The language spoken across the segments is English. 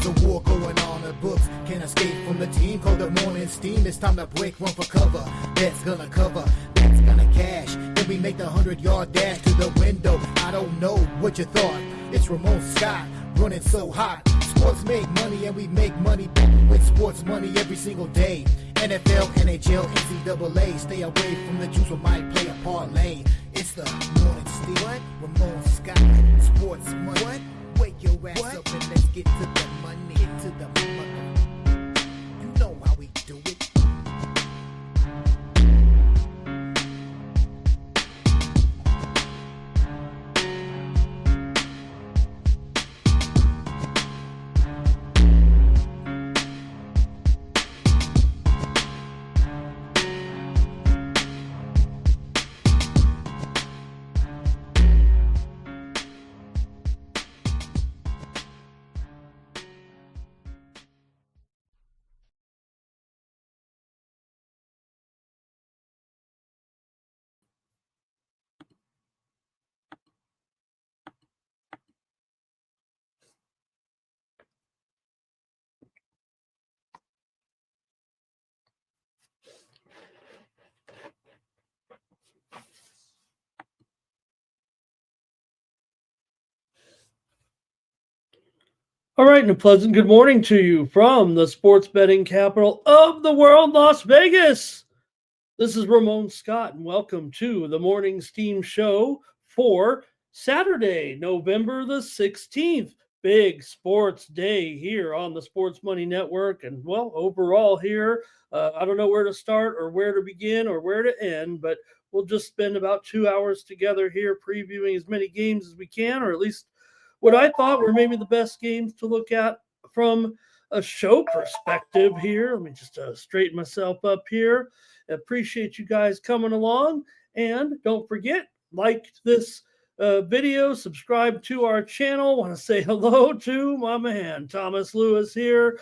There's a war going on, the books can't escape from the team. Called the morning steam, it's time to break, run for cover. That's gonna cover, that's gonna cash. Then we make the 100-yard dash to the window. I don't know what you thought. It's Ramon Scott, running so hot. Sports make money and we make money with sports money every single day. NFL, NHL, NCAA. Stay away from the juice, we might play a parlay. It's the morning steam. What? Ramon Scott, sports money. What? Wake your ass up and let's get to the money. Get to the money. You know how we do it. All right, and a pleasant good morning to you from the sports betting capital of the world, Las Vegas. This is Ramon Scott, and welcome to the Morning Steam Show for Saturday, November the 16th. Big sports day here on the Sports Money Network. And, well, overall here, I don't know where to start or where to begin or where to end, but we'll just spend about 2 hours together here previewing as many games as we can, or at least what I thought were maybe the best games to look at from a show perspective here. Let me just straighten myself up here. Appreciate you guys coming along. And don't forget, like this video, subscribe to our channel. Want to say hello to my man, Thomas Lewis here.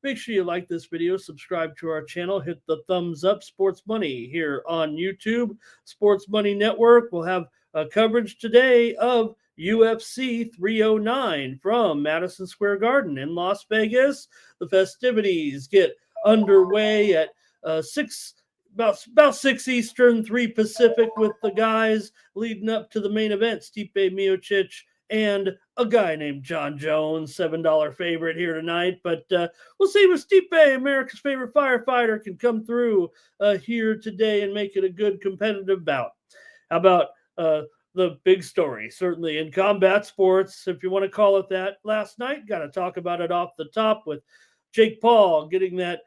Make sure you like this video, subscribe to our channel, hit the thumbs up. Sports Money here on YouTube. Sports Money Network will have coverage today of UFC 309 from Madison Square Garden in Las Vegas. The festivities get underway at about 6 Eastern, 3 Pacific, with the guys leading up to the main event, Stipe Miocic and a guy named John Jones, $7 favorite here tonight. But we'll see if Stipe, America's favorite firefighter, can come through here today and make it a good competitive bout. How about the big story, certainly in combat sports, if you want to call it that, last night? Got to talk about it off the top with Jake Paul getting that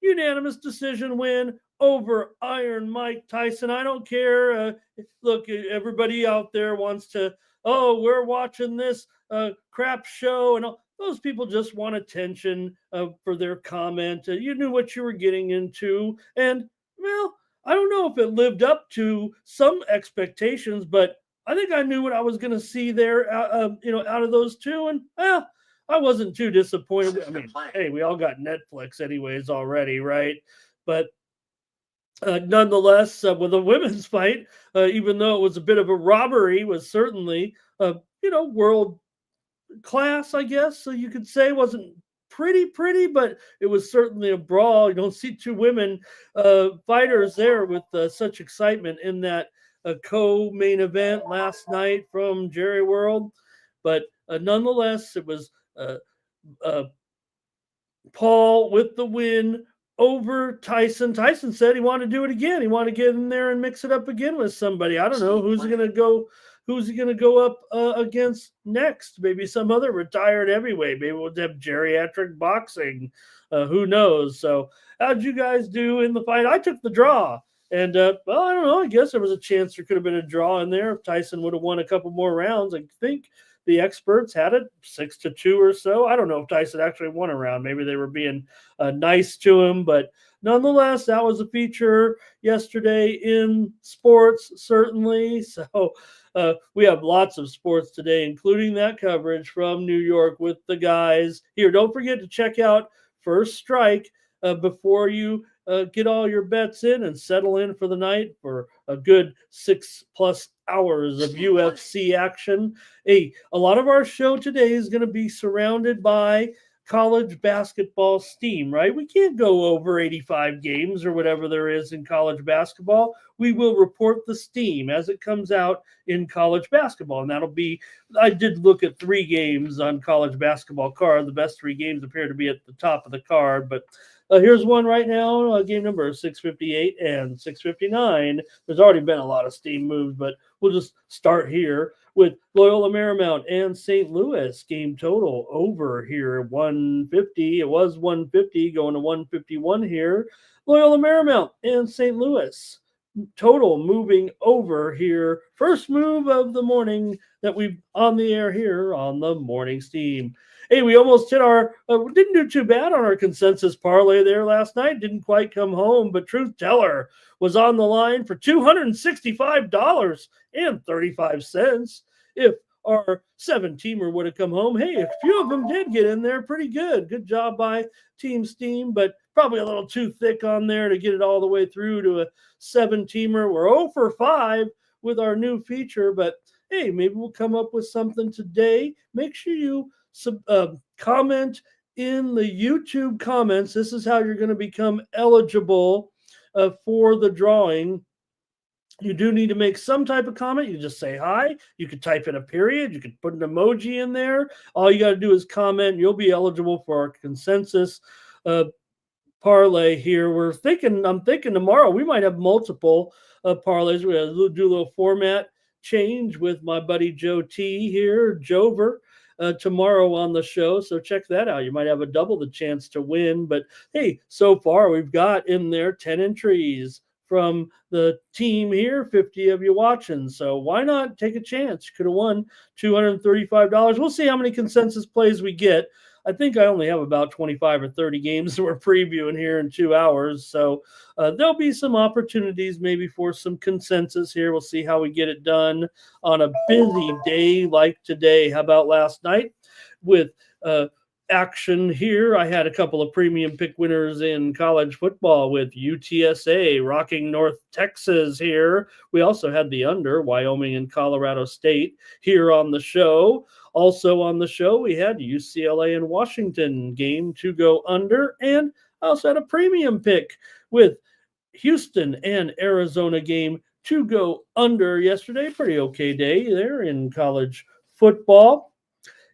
unanimous decision win over Iron Mike Tyson. I don't care. Look, everybody out there wants to, oh, we're watching this crap show, and all. Those people just want attention for their comment. You knew what you were getting into, and, well, I don't know if it lived up to some expectations, but I think I knew what I was going to see there, out of those two, and I wasn't too disappointed. I mean, hey, we all got Netflix anyways already, right? But nonetheless, with the women's fight, even though it was a bit of a robbery, was certainly, world class, I guess. So you could say. Wasn't pretty, but it was certainly a brawl. You don't see two women fighters there with such excitement in that co-main event last night from Jerry World. But nonetheless, it was Paul with the win over Tyson. Tyson said he wanted to do it again. He wanted to get in there and mix it up again with somebody. I don't know who's he going to go up against next. Maybe some other retired heavyweight. Maybe we'll have geriatric boxing. Who knows? So how'd you guys do in the fight? I took the draw. And, well, I don't know. I guess there was a chance there could have been a draw in there if Tyson would have won a couple more rounds. I think the experts had it 6-2 or so. I don't know if Tyson actually won a round. Maybe they were being nice to him. But nonetheless, that was a feature yesterday in sports, certainly. So we have lots of sports today, including that coverage from New York with the guys here. Don't forget to check out First Strike before you get all your bets in and settle in for the night for a good 6+ hours of UFC action. A lot of our show today is going to be surrounded by college basketball steam, right? We can't go over 85 games or whatever there is in college basketball. We will report the steam as it comes out in college basketball. And that'll be, I did look at 3 games on college basketball card. The best 3 games appear to be at the top of the card, but here's one right now, game number 658 and 659. There's already been a lot of steam moves, but we'll just start here with Loyola Marymount and St. Louis. Game total over here, 150. It was 150 going to 151 here. Loyola Marymount and St. Louis. Total moving over here. First move of the morning that we on the air here on the Morning Steam. Hey, we almost hit our, didn't do too bad on our consensus parlay there last night. Didn't quite come home, but Truth Teller was on the line for $265.35. If our 7-teamer would have come home, hey, a few of them did get in there pretty good. Good job by Team Steam, but probably a little too thick on there to get it all the way through to a 7-teamer. We're 0 for 5 with our new feature, but hey, maybe we'll come up with something today. Make sure you comment in the YouTube comments. This is how you're going to become eligible for the drawing. You do need to make some type of comment. You just say hi. You could type in a period. You could put an emoji in there. All you got to do is comment. You'll be eligible for our consensus parlay here. I'm thinking tomorrow we might have multiple parlays. We're going to do a little format change with my buddy Joe T here, Jover, tomorrow on the show. So check that out. You might have a double the chance to win. But hey, so far we've got in there 10 entries from the team here, 50 of you watching. So why not take a chance? You could have won $235. We'll see how many consensus plays we get. I think I only have about 25 or 30 games that we're previewing here in 2 hours. So there'll be some opportunities maybe for some consensus here. We'll see how we get it done on a busy day like today. How about last night with action here? I had a couple of premium pick winners in college football with UTSA rocking North Texas here. We also had the under, Wyoming and Colorado State here on the show. Also on the show, we had UCLA and Washington game to go under. And I also had a premium pick with Houston and Arizona game to go under yesterday. Pretty okay day there in college football.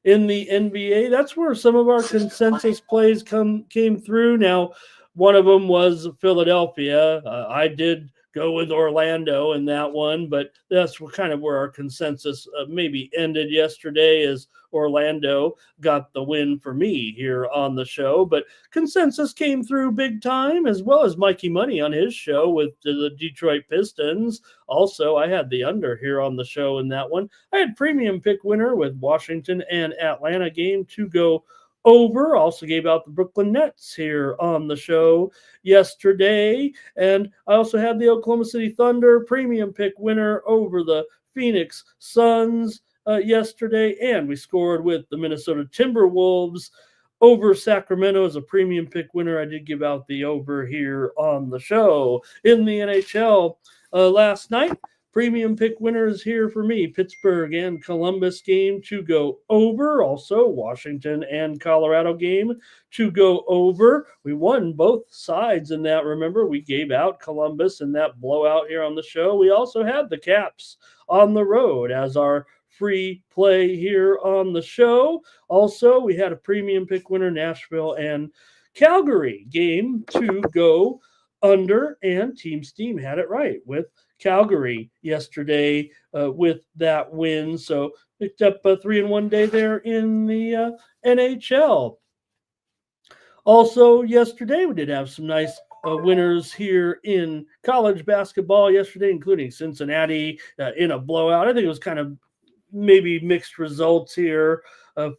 In the NBA, that's where some of our consensus plays came through. Now, one of them was Philadelphia. I did go with Orlando in that one, but that's kind of where our consensus maybe ended yesterday, as Orlando got the win for me here on the show. But consensus came through big time, as well as Mikey Money on his show with the Detroit Pistons. Also, I had the under here on the show in that one. I had premium pick winner with Washington and Atlanta game to go over. Also gave out the Brooklyn Nets here on the show yesterday. And I also had the Oklahoma City Thunder premium pick winner over the Phoenix Suns yesterday. And we scored with the Minnesota Timberwolves over Sacramento as a premium pick winner. I did give out the over here on the show. In the NHL last night, premium pick winners here for me. Pittsburgh and Columbus game to go over. Also, Washington and Colorado game to go over. We won both sides in that. Remember, we gave out Columbus in that blowout here on the show. We also had the Caps on the road as our free play here on the show. Also, we had a premium pick winner, Nashville and Calgary game to go under, and Team Steam had it right with Calgary yesterday with that win. So picked up a 3-in-1 day there in the NHL. Also yesterday, we did have some nice winners here in college basketball yesterday, including Cincinnati in a blowout. I think it was kind of maybe mixed results here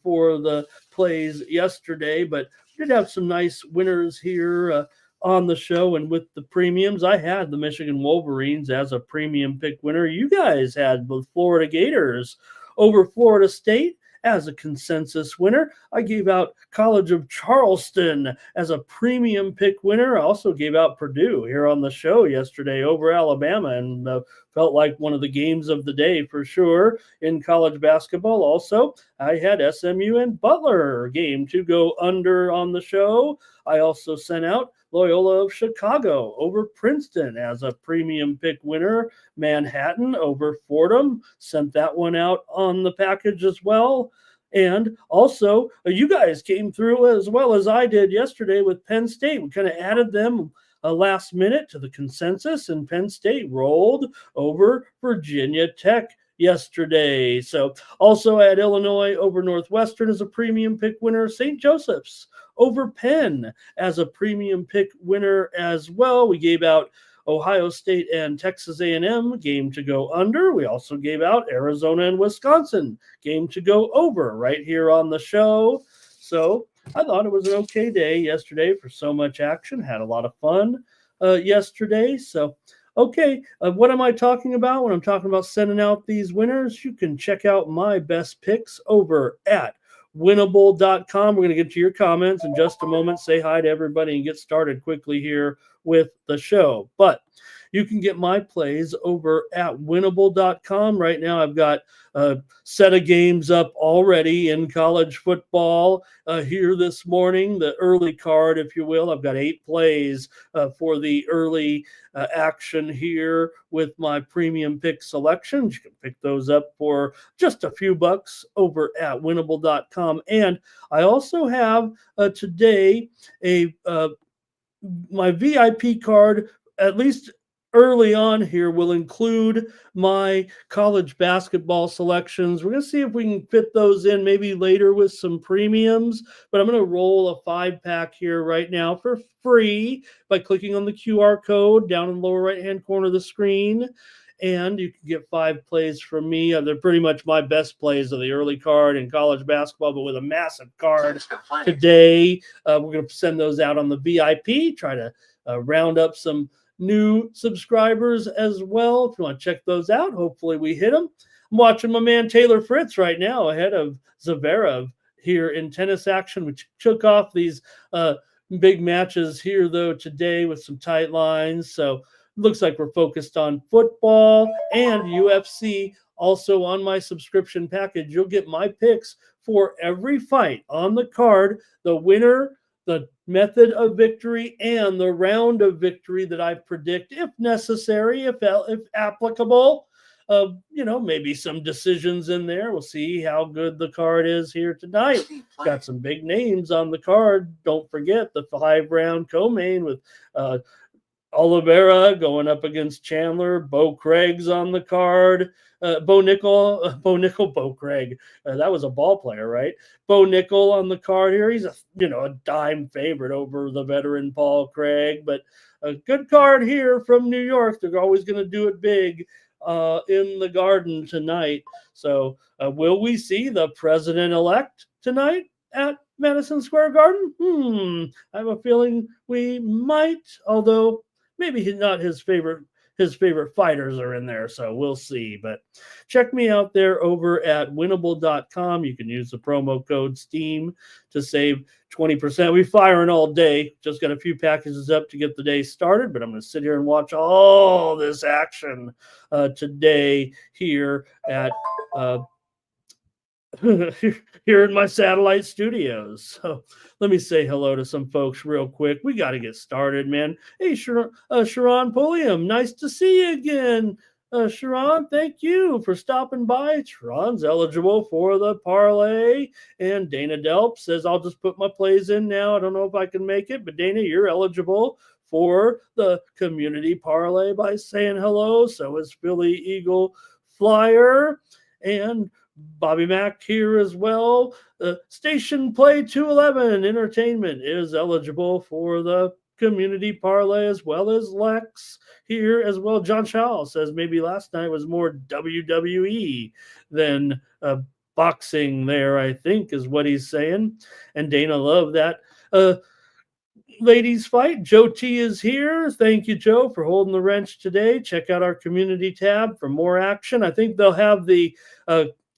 for the plays yesterday, but we did have some nice winners here on the show. And with the premiums, I had the Michigan Wolverines as a premium pick winner. You guys had the Florida Gators over Florida State as a consensus winner. I gave out College of Charleston as a premium pick winner. I also gave out Purdue here on the show yesterday over Alabama. And felt like one of the games of the day for sure. In college basketball, also, I had SMU and Butler game to go under on the show. I also sent out Loyola of Chicago over Princeton as a premium pick winner. Manhattan over Fordham, sent that one out on the package as well. And also, you guys came through as well as I did yesterday with Penn State. We kind of added them last minute to the consensus, and Penn State rolled over Virginia Tech yesterday. So also at Illinois over Northwestern as a premium pick winner, St. Joseph's over Penn as a premium pick winner as well. We gave out Ohio State and Texas A&M game to go under. We also gave out Arizona and Wisconsin game to go over right here on the show. So I thought it was an okay day yesterday for so much action. Had a lot of fun yesterday. So, okay, what am I talking about when I'm talking about sending out these winners? You can check out my best picks over at winnable.com. We're going to get to your comments in just a moment. Say hi to everybody and get started quickly here with the show. But you can get my plays over at winnable.com. Right now, I've got a set of games up already in college football here this morning, the early card, if you will. I've got 8 plays for the early action here with my premium pick selections. You can pick those up for just a few bucks over at winnable.com. And I also have today my VIP card, at least early on here, will include my college basketball selections. We're going to see if we can fit those in maybe later with some premiums, but I'm going to roll a 5-pack here right now for free by clicking on the QR code down in the lower right-hand corner of the screen. And you can get 5 plays from me. They're pretty much my best plays of the early card in college basketball, but with a massive card today. We're going to send those out on the VIP, try to round up some new subscribers as well. If you want to check those out, hopefully we hit them. I'm watching my man Taylor Fritz right now ahead of Zverev here in tennis action, which took off these big matches here, though, today with some tight lines. So looks like we're focused on football and UFC. Also on my subscription package, you'll get my picks for every fight on the card, the winner, the method of victory, and the round of victory that I predict, if necessary, if applicable. Maybe some decisions in there. We'll see how good the card is here tonight. Got some big names on the card. Don't forget the 5-round co-main with Oliveira going up against Chandler. Bo Craig's on the card. Bo Craig. That was a ball player, right? Bo Nickel on the card here. He's a dime favorite over the veteran Paul Craig, but a good card here from New York. They're always going to do it big in the Garden tonight. So will we see the president-elect tonight at Madison Square Garden? I have a feeling we might, although maybe not his favorite fighters are in there, so we'll see. But check me out there over at winnable.com. You can use the promo code STEAM to save 20%. We firing all day. Just got a few packages up to get the day started, but I'm going to sit here and watch all this action today here at here in my satellite studios. So let me say hello to some folks real quick. We got to get started, man. Hey, Sharon Pulliam, nice to see you again. Sharon, thank you for stopping by. Sharon's eligible for the parlay. And Dana Delp says, I'll just put my plays in now. I don't know if I can make it, but Dana, you're eligible for the community parlay by saying hello. So is Philly Eagle Flyer. And Bobby Mack here as well. Station Play 211 Entertainment is eligible for the community parlay, as well as Lex here as well. John Shaw says maybe last night was more WWE than boxing there, I think is what he's saying. And Dana loved that ladies fight. Joe T is here. Thank you, Joe, for holding the wrench today. Check out our community tab for more action. I think they'll have the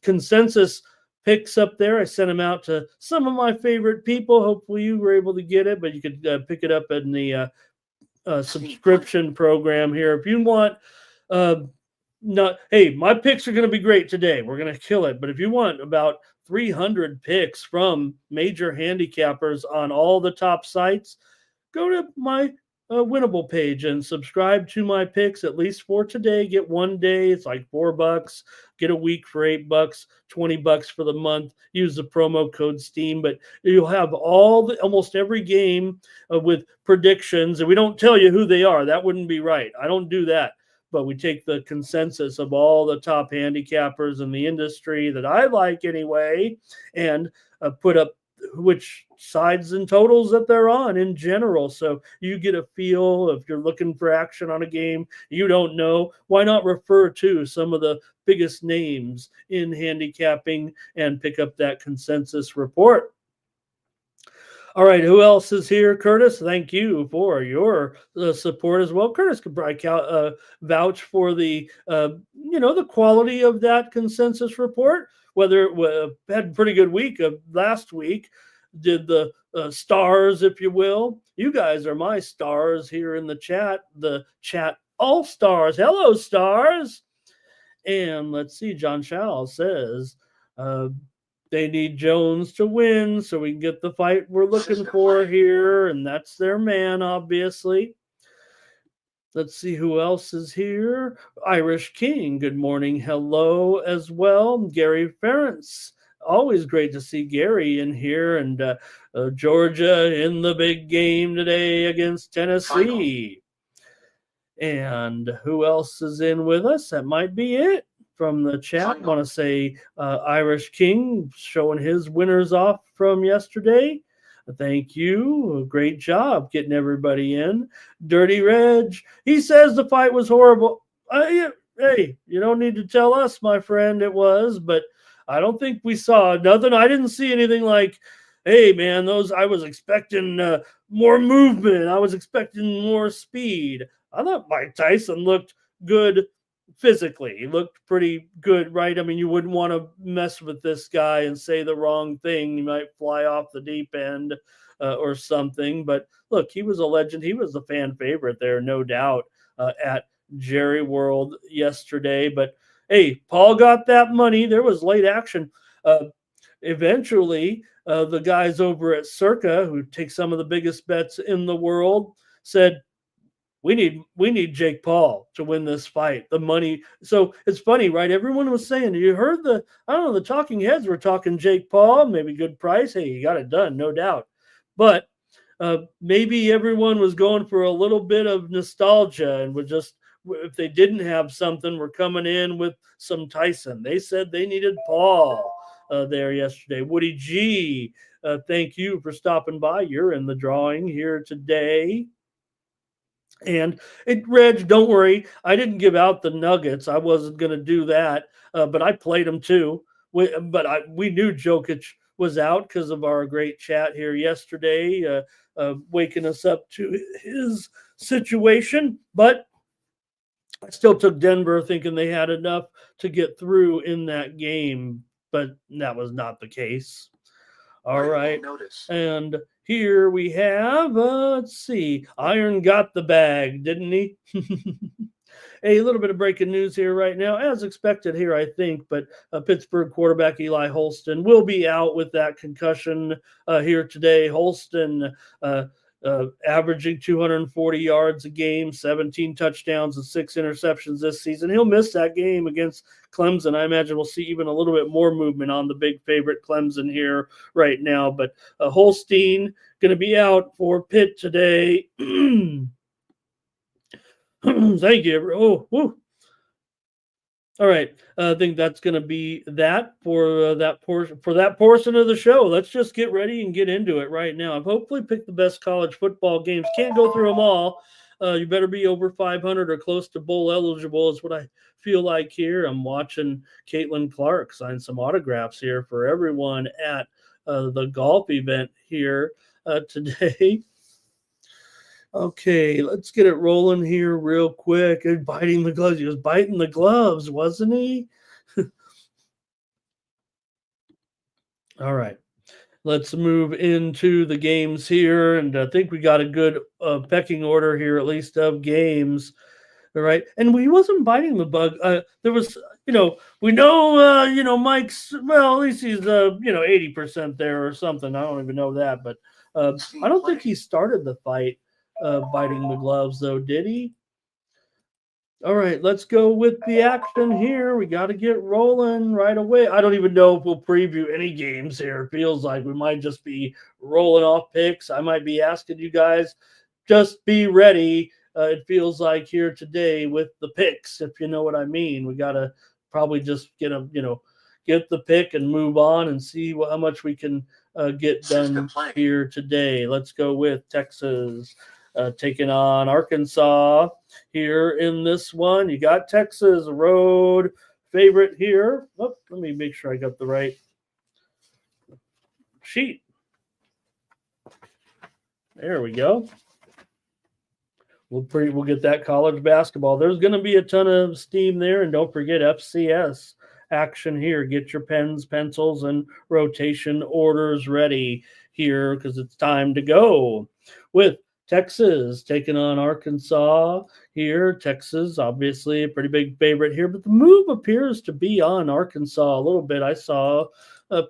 consensus picks up there. I sent them out to some of my favorite people. Hopefully you were able to get it, but you could pick it up in the subscription program here. If you want not, hey, my picks are going to be great today. We're going to kill it. But if you want about 300 picks from major handicappers on all the top sites, go to my winnable page and subscribe to my picks at least for today. Get one day, it's like $4. Get a week for $8, $20 for the month. Use the promo code STEAM, but you'll have almost every game with predictions, and we don't tell you who they are. That wouldn't be right. I don't do that. But we take the consensus of all the top handicappers in the industry that I like anyway, and put up which sides and totals that they're on in general. So you get a feel if you're looking for action on a game you don't know, why not refer to some of the biggest names in handicapping and pick up that consensus report. All right, who else is here? Curtis, thank you for your support as well. Curtis could probably vouch for the the quality of that consensus report. Whether it had a pretty good week of last week, did the stars, if you will. You guys are my stars here in the chat all stars. Hello, stars. And let's see, John Shaw says, they need Jones to win so we can get the fight we're looking for here, and that's their man, obviously. Let's see who else is here. Irish King, good morning. Hello as well. Gary Ferentz, always great to see Gary in here. And Georgia in the big game today against Tennessee. And who else is in with us? That might be it from the chat. I want to say Irish King showing his winners off from yesterday. Thank you. Great job getting everybody in. Dirty Reg, he says the fight was horrible. Hey, you don't need to tell us, my friend, it was, but I don't think we saw nothing. I didn't see anything like, hey, man, I was expecting more movement. I was expecting more speed. I thought Mike Tyson looked good physically. He looked pretty good, right? I mean, you wouldn't want to mess with this guy and say the wrong thing. You might fly off the deep end or something. But look, he was a legend. He was the fan favorite there, no doubt, at Jerry World yesterday. But hey, Paul got that money. There was late action. Eventually, the guys over at Circa, who take some of the biggest bets in the world, said, we need Jake Paul to win this fight. The money. So it's funny, right? Everyone was saying, you heard the talking heads were talking Jake Paul, maybe good price. Hey, you got it done, no doubt. But maybe everyone was going for a little bit of nostalgia and would just, if they didn't have something, we're coming in with some Tyson. They said they needed Paul there yesterday. Woody G, thank you for stopping by. You're in the drawing here today. And Reg, don't worry, I didn't give out the nuggets. I wasn't going to do that, but I played them too. We knew Jokic was out because of our great chat here yesterday, waking us up to his situation. But I still took Denver thinking they had enough to get through in that game, but that was not the case. All right. And here we have, let's see, Iron got the bag, didn't he? A little bit of breaking news here right now, as expected here, I think, but Pittsburgh quarterback Eli Holston will be out with that concussion here today. Holston averaging 240 yards a game, 17 touchdowns and 6 interceptions this season. He'll miss that game against Clemson. I imagine we'll see even a little bit more movement on the big favorite Clemson here right now. But Holstein going to be out for Pitt today. Thank you. Oh, woo. All right, I think that's going to be that for that portion of the show. Let's just get ready and get into it right now. I've hopefully picked the best college football games. Can't go through them all. You better be over 500 or close to bowl eligible is what I feel like here. I'm watching Caitlin Clark sign some autographs here for everyone at the golf event here today. Okay, let's get it rolling here real quick. And biting the gloves. He was biting the gloves, wasn't he? All right. Let's move into the games here. And I think we got a good pecking order here, at least of games. right? And he wasn't biting the bug. There was, we know, Mike's, well, at least he's, 80% there or something. I don't even know that, but I don't think he started the fight biting the gloves, though, did he? All right, let's go with the action here. We got to get rolling right away. I don't even know if we'll preview any games here. It feels like we might just be rolling off picks. I might be asking you guys, just be ready. It feels like here today with the picks, if you know what I mean. We got to probably just get the pick and move on and see how much we can get done here today. Let's go with Texas taking on Arkansas here in this one. You got Texas road favorite here. Oh, let me make sure I got the right sheet. There we go. We'll get that college basketball. There's going to be a ton of steam there, and don't forget FCS action here. Get your pens, pencils, and rotation orders ready here because it's time to go with Texas taking on Arkansas here. Texas, obviously, a pretty big favorite here, but the move appears to be on Arkansas a little bit. I saw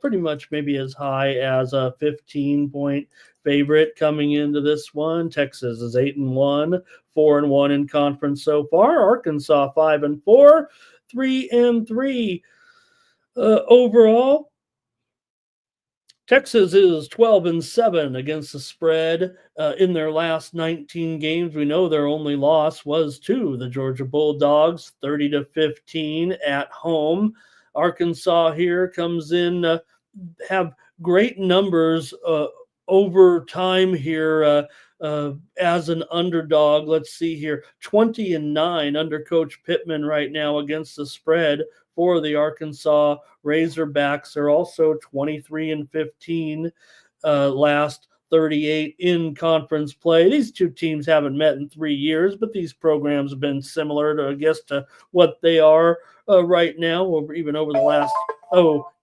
pretty much maybe as high as a 15-point favorite coming into this one. Texas is 8-1, 4-1 in conference so far. Arkansas 5-4, 3-3 overall. Texas is 12-7 against the spread in their last 19 games. We know their only loss was to the Georgia Bulldogs, 30-15 at home. Arkansas here comes in, have great numbers over time here as an underdog. Let's see here, 20-9 under Coach Pittman right now against the spread for the Arkansas Razorbacks. They're also 23-15 last 38 in conference play. These two teams haven't met in 3 years, but these programs have been similar to, I guess, to what they are right now, or even over the last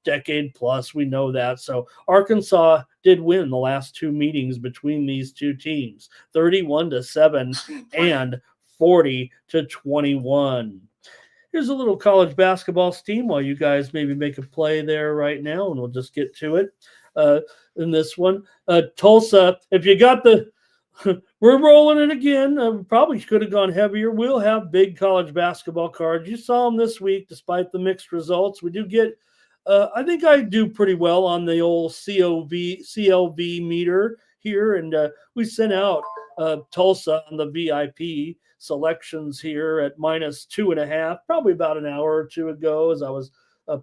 decade plus. We know that. So Arkansas did win the last two meetings between these two teams, 31-7 and 40-21. Here's a little college basketball steam while you guys maybe make a play there right now, and we'll just get to it in this one. Tulsa, if you got the we're rolling it again. Probably could have gone heavier. We'll have big college basketball cards. You saw them this week, despite the mixed results. We do get, I think I do pretty well on the old CLV meter here, and we sent out Tulsa on the VIP selections here at -2.5, probably about an hour or two ago as I was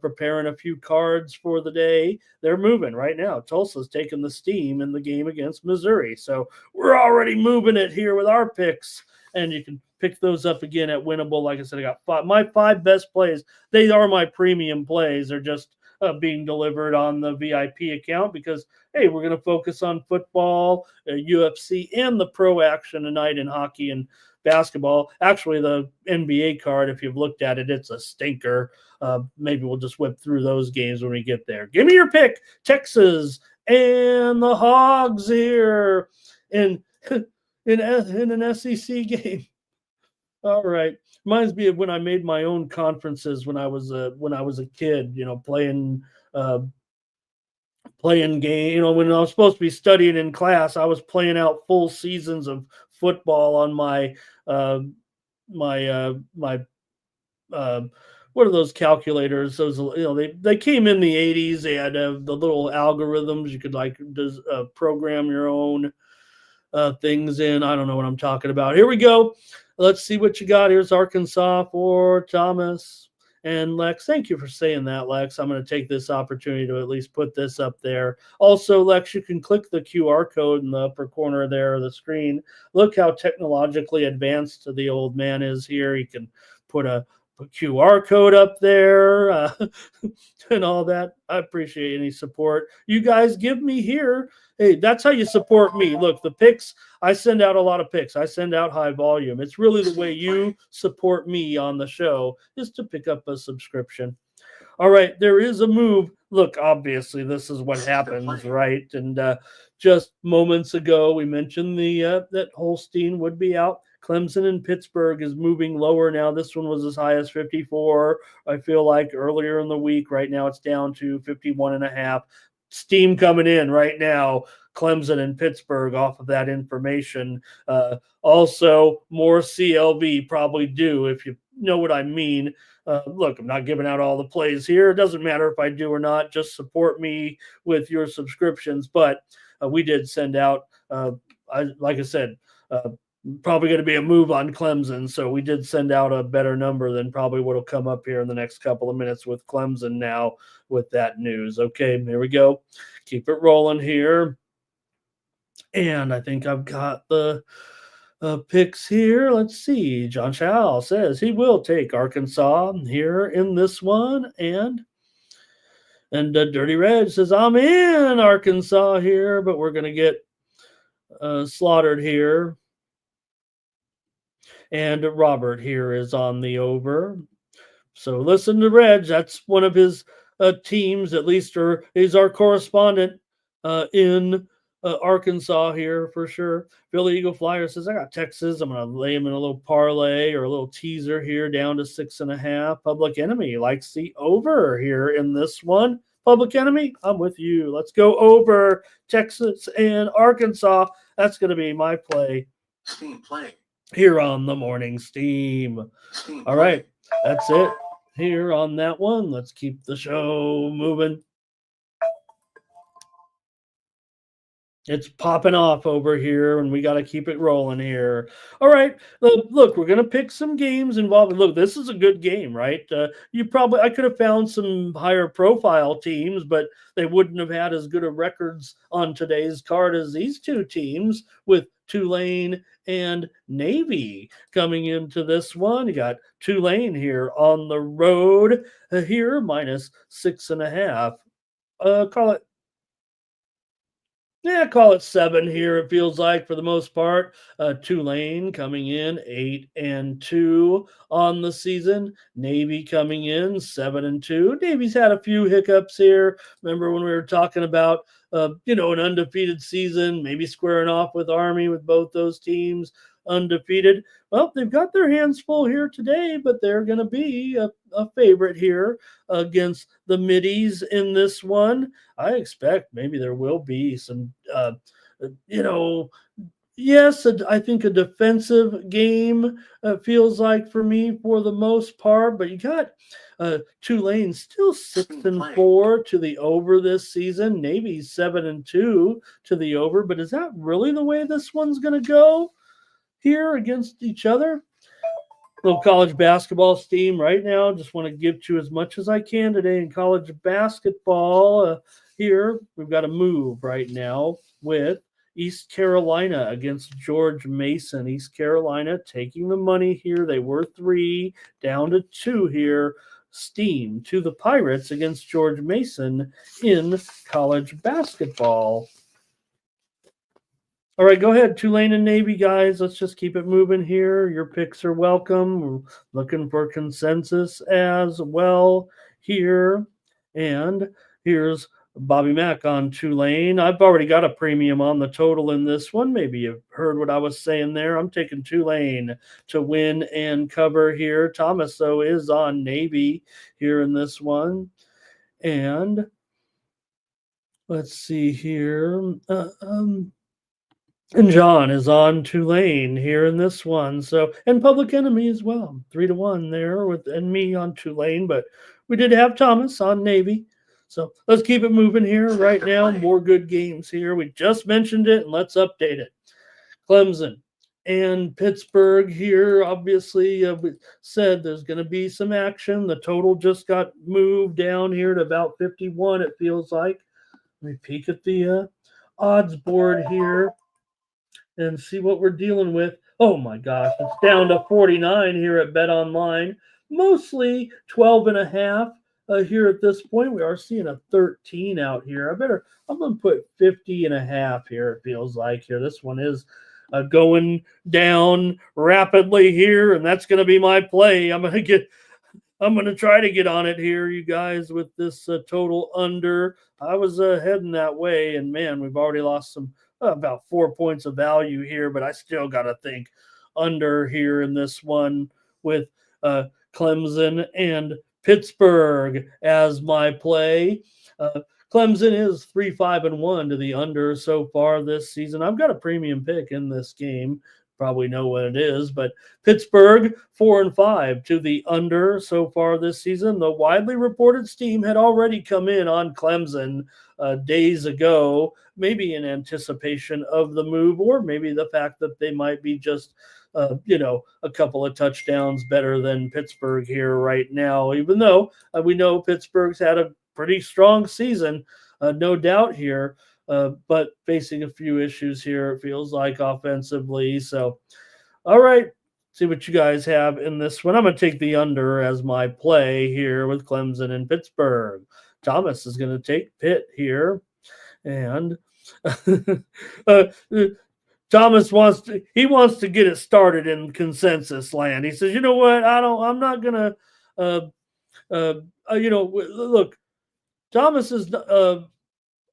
preparing a few cards for the day. They're moving right now. Tulsa's taking the steam in the game against Missouri. So we're already moving it here with our picks, and you can pick those up again at Winnable. Like I said, I got my 5 best plays. They are my premium plays. They're just being delivered on the VIP account because, hey, we're going to focus on football, UFC, and the pro action tonight in hockey and basketball. Actually, the NBA card, if you've looked at it, it's a stinker. Maybe we'll just whip through those games when we get there. Give me your pick. Texas and the Hogs here in an SEC game. All right. Reminds me of when I made my own conferences when I was a kid, playing game. When I was supposed to be studying in class, I was playing out full seasons of football on my what are those calculators? Those they came in the 80s. They had the little algorithms you could program your own things in. I don't know what I'm talking about. Here we go. Let's see what you got. Here's Arkansas for Thomas and Lex. Thank you for saying that, Lex. I'm going to take this opportunity to at least put this up there. Also, Lex, you can click the QR code in the upper corner there of the screen. Look how technologically advanced the old man is here. He can put a QR code up there and all that. I appreciate any support you guys give me here. Hey, that's how you support me. Look, the picks, I send out a lot of picks. I send out high volume. It's really the way you support me on the show is to pick up a subscription. All right, there is a move. Look, obviously, this is what happens, right? And just moments ago, we mentioned that Holstein would be out. Clemson and Pittsburgh is moving lower now. This one was as high as 54. I feel like earlier in the week. Right now it's down to 51.5. Steam coming in right now. Clemson and Pittsburgh off of that information. Also, more CLV probably due, if you know what I mean. Look, I'm not giving out all the plays here. It doesn't matter if I do or not. Just support me with your subscriptions. But we did send out, like I said, probably going to be a move on Clemson. So we did send out a better number than probably what will come up here in the next couple of minutes with Clemson now with that news. Okay, here we go. Keep it rolling here. And I think I've got the picks here. Let's see. John Chow says he will take Arkansas here in this one. And Dirty Red says, I'm in Arkansas here, but we're going to get slaughtered here. And Robert here is on the over. So listen to Reg. That's one of his teams, at least, or he's our correspondent in Arkansas here for sure. Billy Eagle Flyer says, I got Texas. I'm going to lay him in a little parlay or a little teaser here down to 6.5. Public Enemy likes the over here in this one. Public Enemy, I'm with you. Let's go over Texas and Arkansas. That's going to be my play. Steam play. Here on the Morning Steam. All right, that's it here on that one. Let's keep the show moving. It's popping off over here, and we got to keep it rolling here. All right, look, we're going to pick some games involving. Look, this is a good game, right? I could have found some higher profile teams, but they wouldn't have had as good of records on today's card as these two teams with Tulane and Navy coming into this one. You got Tulane here on the road here, minus 6.5. Call it 7 here. It feels like for the most part. Tulane coming in 8-2 on the season. Navy coming in 7-2. Navy's had a few hiccups here. Remember when we were talking about an undefeated season, maybe squaring off with Army with both those teams undefeated. Well, they've got their hands full here today, but they're going to be a favorite here against the Middies in this one. I expect maybe there will be some, yes, I think a defensive game feels like for me for the most part, but you got Tulane still 6-4 to the over this season. Navy 7-2 to the over, but is that really the way this one's going to go here against each other? Little college basketball steam right now. Just want to give to as much as I can today in college basketball. Here we've got a move right now with East Carolina against George Mason. East Carolina taking the money here. They were 3 down to 2 here. Steam to the Pirates against George Mason in college basketball. All right, go ahead, Tulane and Navy, guys. Let's just keep it moving here. Your picks are welcome. We're looking for consensus as well here. And here's Bobby Mack on Tulane. I've already got a premium on the total in this one. Maybe you've heard what I was saying there. I'm taking Tulane to win and cover here. Thomas, though, is on Navy here in this one. And let's see here. And John is on Tulane here in this one. So, and Public Enemy as well. 3-1 there and me on Tulane, but we did have Thomas on Navy. So let's keep it moving here right now. More good games here. We just mentioned it, and let's update it. Clemson and Pittsburgh here. Obviously, we said there's going to be some action. The total just got moved down here to about 51, it feels like. Let me peek at the odds board here and see what we're dealing with. Oh my gosh, it's down to 49 here at Bet Online. Mostly 12.5 here at this point. We are seeing a 13 out here. I'm going to put 50.5 here, it feels like here. This one is going down rapidly here, and that's going to be my play. I'm going to try to get on it here, you guys, with this total under. I was heading that way, and man, we've already lost about 4 points of value here, but I still got to think under here in this one with Clemson and Pittsburgh as my play. Clemson is 3-5-1 to the under so far this season. I've got a premium pick in this game. Probably know what it is, but Pittsburgh 4-5 to the under so far this season. The widely reported steam had already come in on Clemson days ago, maybe in anticipation of the move, or maybe the fact that they might be just a couple of touchdowns better than Pittsburgh here right now, even though we know Pittsburgh's had a pretty strong season, no doubt here, but facing a few issues here, it feels like offensively. So, all right, see what you guys have in this one. I'm going to take the under as my play here with Clemson and Pittsburgh. Thomas is going to take Pitt here. And Thomas wants to get it started in consensus land. He says, you know what? I'm not gonna look, Thomas is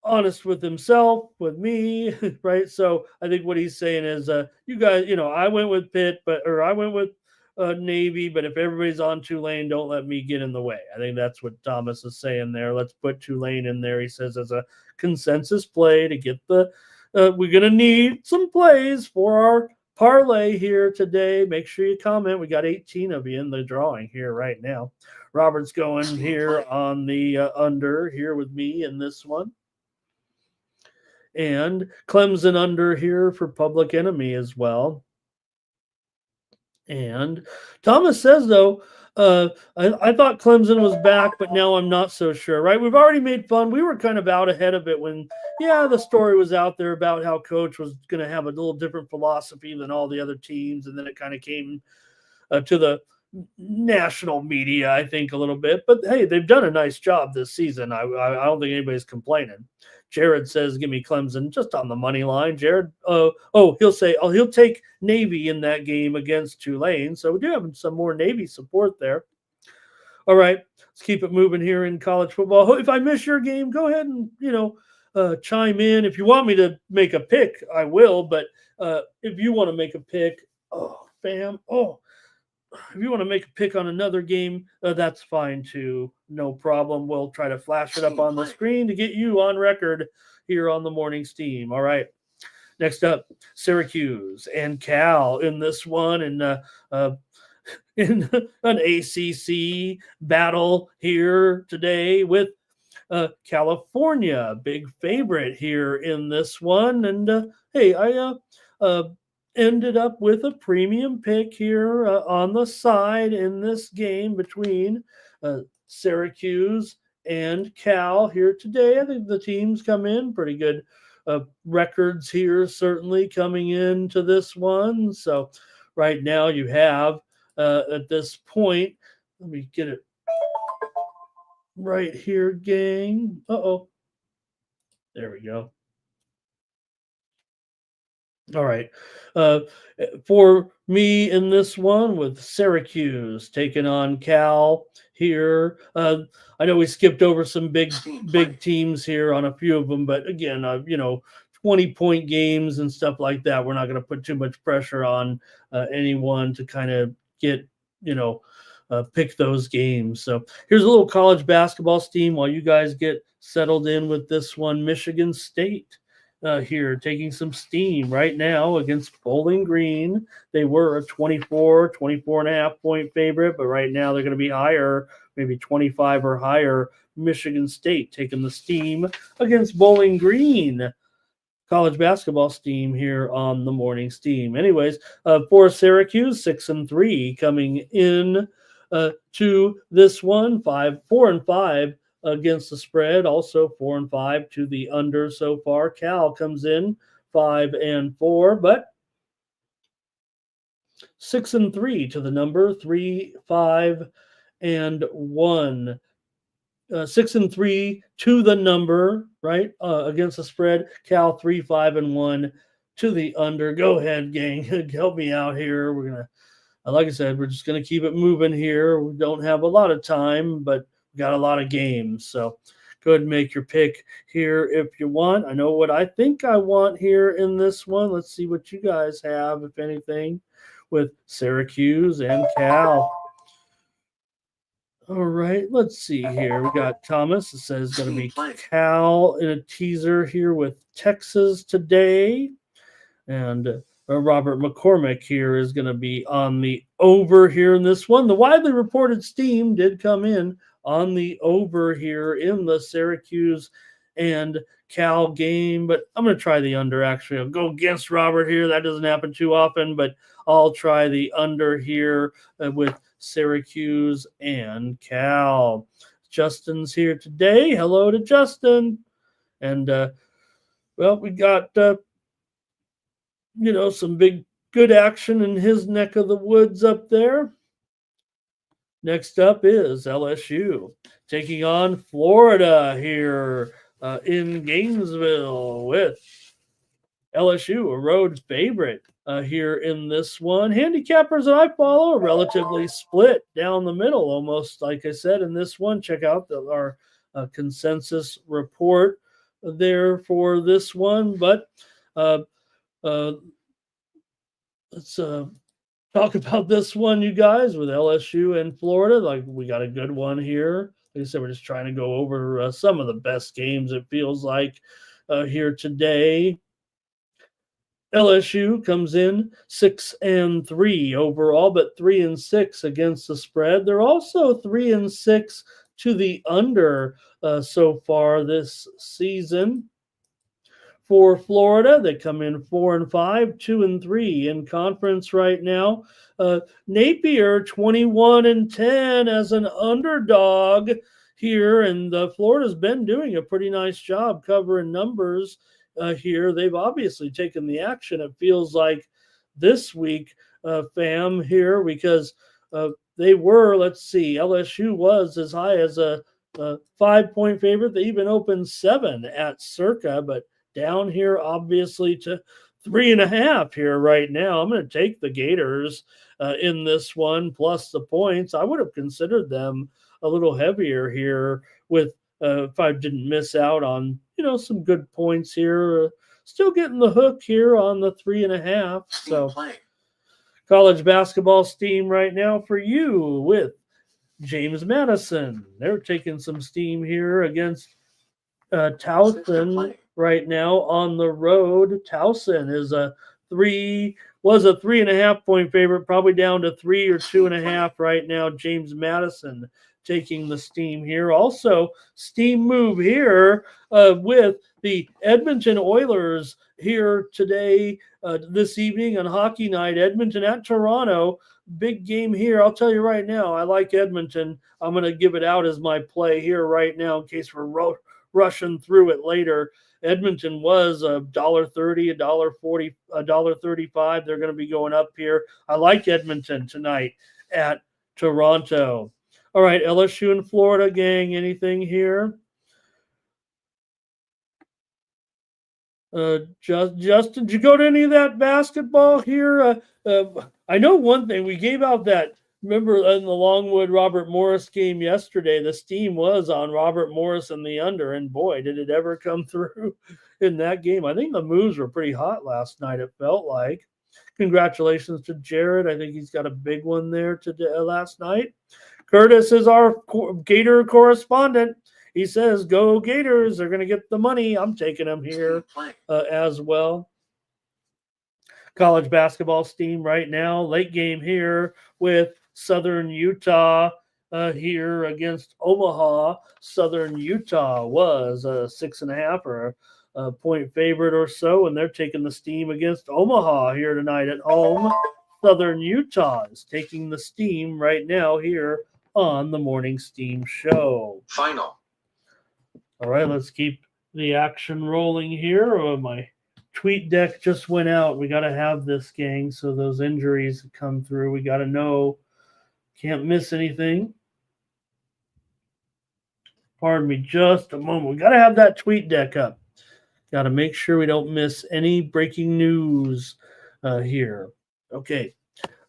honest with himself, with me, right? So I think what he's saying is, you guys, I went with Pitt, or I went with Navy, but if everybody's on Tulane, don't let me get in the way. I think that's what Thomas is saying there. Let's put Tulane in there, he says, as a consensus play to get the we're going to need some plays for our parlay here today. Make sure you comment. We got 18 of you in the drawing here right now. Robert's going here on the under here with me in this one. And Clemson under here for Public Enemy as well. And Thomas says, though, I thought Clemson was back, but now I'm not so sure, right? We've already made fun. We were kind of out ahead of it when, the story was out there about how Coach was going to have a little different philosophy than all the other teams. And then it kind of came to the national media, I think, a little bit. But, hey, they've done a nice job this season. I don't think anybody's complaining. Jared says, give me Clemson just on the money line. Jared, he'll say, he'll take Navy in that game against Tulane. So we do have some more Navy support there. All right, let's keep it moving here in college football. If I miss your game, go ahead and, chime in. If you want me to make a pick, I will. But if you want to make a pick, if you want to make a pick on another game, that's fine too. No problem. We'll try to flash it up on the screen to get you on record here on the morning steam. All right. Next up, Syracuse and Cal in this one, and in an ACC battle here today with California, big favorite here in this one. And hey, I ended up with a premium pick here on the side in this game between Syracuse and Cal here today. I think the teams come in pretty good records here, certainly coming into this one. So right now you have at this point, let me get it right here, gang. There we go. All right. For me in this one with Syracuse taking on Cal here. I know we skipped over some big teams here on a few of them, but again, 20-point games and stuff like that. We're not going to put too much pressure on anyone to kind of get, pick those games. So here's a little college basketball steam while you guys get settled in with this one. Michigan State here taking some steam right now against Bowling Green. They were a 24 and a half point favorite, but right now they're going to be higher, maybe 25 or higher. Michigan State taking the steam against Bowling Green. College basketball steam here on the morning steam. Anyways, for Syracuse, 6-3 coming in to this one, 4-5 against the spread, also 4-5 to the under so far. Cal comes in 5-4, but 6-3 to the number, 3-5-1. 6-3 to the number, right? Against the spread. Cal 3-5-1 to the under. Go ahead, gang. Help me out here. We're gonna, like I said, we're just gonna keep it moving here. We don't have a lot of time, but we got a lot of games. So go ahead and make your pick here if you want. I know what I think I want here in this one. Let's see what you guys have, if anything. with Syracuse and Cal. All right, let's see here. We got Thomas. It says going to be Cal in a teaser here with Texas today. And Robert McCormick here is going to be on the over here in this one. The widely reported steam did come in on the over here in the Syracuse and Cal game, but I'm going to try the under actually. I'll go against Robert here. That doesn't happen too often, but I'll try the under here with Syracuse and Cal. Justin's here today. Hello to Justin. And, well, we got some big good action in his neck of the woods up there. Next up is LSU taking on Florida here in Gainesville with LSU, a road favorite here in this one. Handicappers that I follow are relatively split down the middle, almost like I said in this one. Check out our consensus report there for this one. But let's talk about this one, you guys, with LSU and Florida. Like, we got a good one here. Like I said, we're just trying to go over some of the best games, it feels like, here today. LSU comes in 6-3 overall, but 3-6 against the spread. They're also 3-6 to the under so far this season. For Florida, they come in 4-5, 2-3 in conference right now. Napier 21-10 as an underdog here, and Florida's been doing a pretty nice job covering numbers here. They've obviously taken the action, it feels like, this week, fam, here, because they were, let's see, LSU was as high as a 5-point favorite. They even opened 7 at Circa, but down here, obviously, to 3.5 here right now. I'm going to take the Gators in this one, plus the points. I would have considered them a little heavier here with if I didn't miss out on, some good points here. Still getting the hook here on the 3.5. So college basketball steam right now for you with James Madison. They're taking some steam here against Towson right now on the road. Towson is was a 3.5-point favorite, probably down to 3 or 2.5 right now. James Madison taking the steam here. Also, steam move here with the Edmonton Oilers here today, this evening on hockey night. Edmonton at Toronto. Big game here. I'll tell you right now, I like Edmonton. I'm going to give it out as my play here right now in case we're rushing through it later. Edmonton was $1.30, $1.40, $1.35. They're going to be going up here. I like Edmonton tonight at Toronto. All right, LSU and Florida, gang. Anything here? Justin, did you go to any of that basketball here? I know one thing. We gave out that, remember in the Longwood Robert Morris game yesterday, the steam was on Robert Morris and the under, and boy, did it ever come through in that game. I think the moves were pretty hot last night, it felt like. Congratulations to Jared. I think he's got a big one there today, last night. Curtis is our Gator correspondent. He says, go Gators. They're going to get the money. I'm taking them here as well. College basketball steam right now. Late game here with Southern Utah here against Omaha. Southern Utah was a 6.5 or a point favorite or so, and they're taking the steam against Omaha here tonight at home. Southern Utah is taking the steam right now here on the Morning Steam Show. Final. All right, let's keep the action rolling here. My tweet deck just went out. We got to have this, gang, so those injuries come through. We got to know. Can't miss anything. Pardon me just a moment. We got to have that tweet deck up. Got to make sure we don't miss any breaking news here. Okay.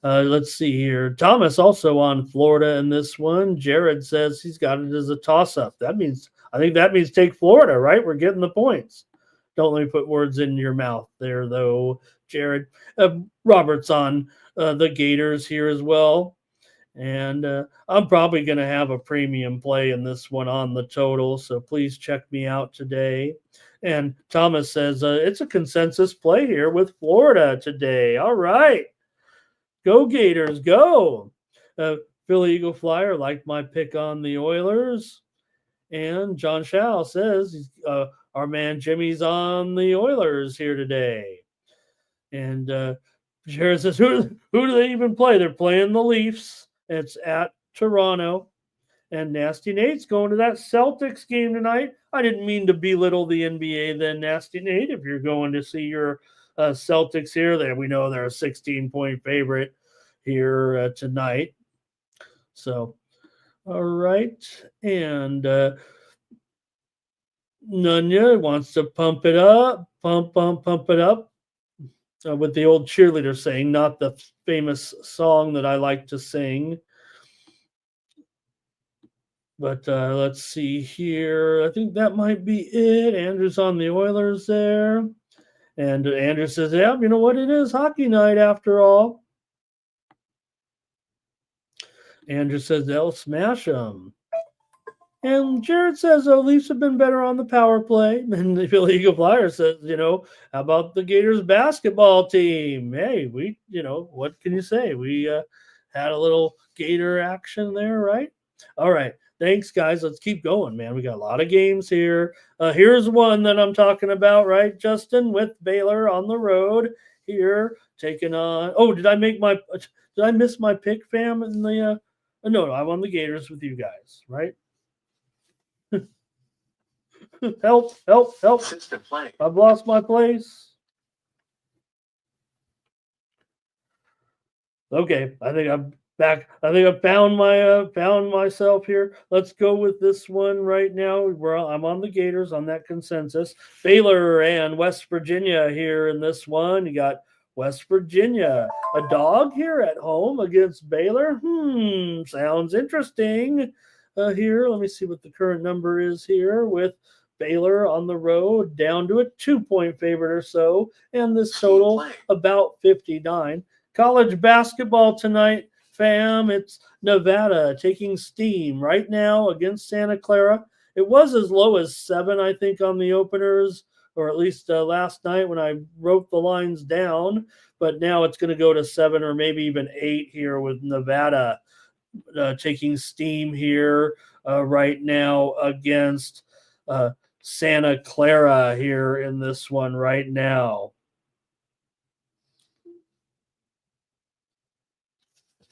Let's see here. Thomas also on Florida in this one. Jared says he's got it as a toss-up. I think that means take Florida, right? We're getting the points. Don't let me put words in your mouth there, though, Jared. Robert's on the Gators here as well. And I'm probably going to have a premium play in this one on the total. So please check me out today. And Thomas says it's a consensus play here with Florida today. All right. Go Gators, go. Philly Eagle Flyer liked my pick on the Oilers. And John Shaw says our man Jimmy's on the Oilers here today. And Jared says, who do they even play? They're playing the Leafs. It's at Toronto. And Nasty Nate's going to that Celtics game tonight. I didn't mean to belittle the NBA then, Nasty Nate. If you're going to see your Celtics here, there we know they're a 16-point favorite here tonight. So, all right. And Nunya wants to pump it up, pump it up. With the old cheerleader saying, not the famous song that I like to sing. But let's see here. I think that might be it. Andrew's on the Oilers there. And Andrew says, yeah, you know what? It is hockey night after all. Andrew says they'll smash them. And Jared says, oh, Leafs have been better on the power play. And the Philly Eagle Flyer says, how about the Gators basketball team? Hey, what can you say? We had a little Gator action there, right? All right. Thanks, guys. Let's keep going, man. We got a lot of games here. Here's one that I'm talking about, right, Justin, with Baylor on the road here, taking on. Oh, did I miss my pick, fam? In the no, I'm on the Gators with you guys, right? help. I've lost my place. Okay, I think I'm back. I think I found myself here. Let's go with this one right now. I'm on the Gators on that consensus. Baylor and West Virginia here in this one. You got West Virginia, a dog here at home against Baylor. Sounds interesting. Here, let me see what the current number is here with Baylor on the road, down to a 2-point favorite or so, and this total about 59. College basketball tonight, fam. It's Nevada taking steam right now against Santa Clara. It was as low as 7, I think, on the openers, or at least last night when I wrote the lines down. But now it's going to go to 7 or maybe even 8 here with Nevada taking steam here right now against Santa Clara here in this one right now.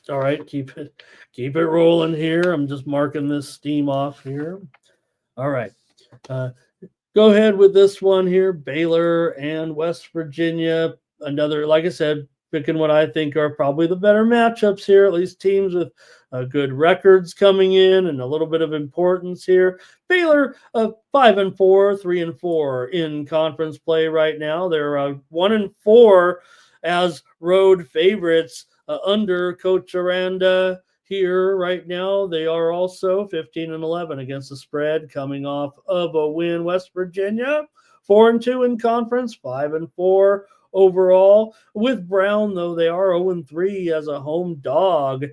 All right, keep it rolling here. I'm just marking this steam off here. All right. Go ahead with this one here. Baylor and West Virginia. Another, like I said, picking what I think are probably the better matchups here, at least teams with good records coming in and a little bit of importance here. Baylor 5-4, 3-4 in conference play right now. They're 1-4 as road favorites under Coach Aranda here right now. They are also 15-11 against the spread, coming off of a win. West Virginia 4-2 in conference, 5-4 overall. With Brown, though, they are 0-3 as a home dog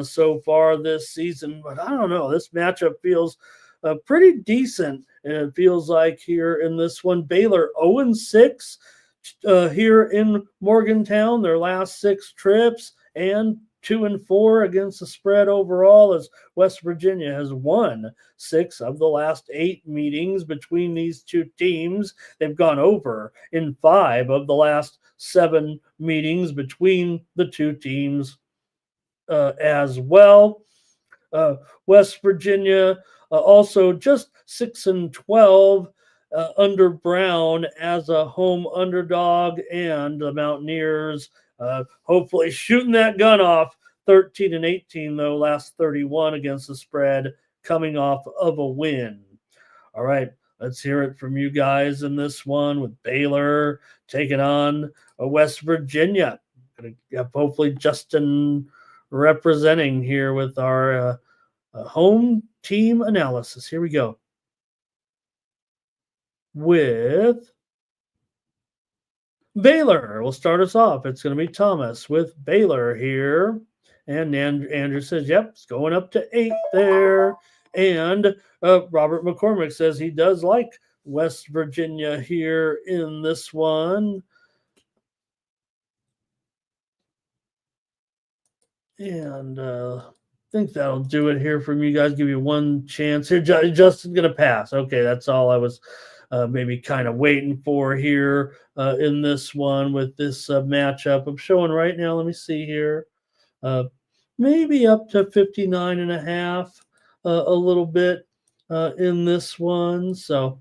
so far this season. But I don't know. This matchup feels pretty decent. And it feels like here in this one, Baylor 0-6 here in Morgantown, their last 6 trips, and 2-4 against the spread overall, as West Virginia has won 6 of the last 8 meetings between these two teams. They've gone over in 5 of the last 7 meetings between the two teams as well. West Virginia also just 6-12 under Brown as a home underdog, and the Mountaineers hopefully shooting that gun off. 13-18 though, last 31 against the spread, coming off of a win. All right, let's hear it from you guys in this one with Baylor taking on West Virginia. Gonna have hopefully Justin representing here with our home team analysis. Here we go with Baylor will start us off. It's going to be Thomas with Baylor here. And Andrew says, yep, it's going up to 8 there. And Robert McCormick says he does like West Virginia here in this one. And I think that'll do it here from you guys. Give you one chance here. Justin's going to pass. Okay, that's all I was maybe kind of waiting for here in this one with this matchup. I'm showing right now. Let me see here. Maybe up to 59 and a half a little bit in this one. So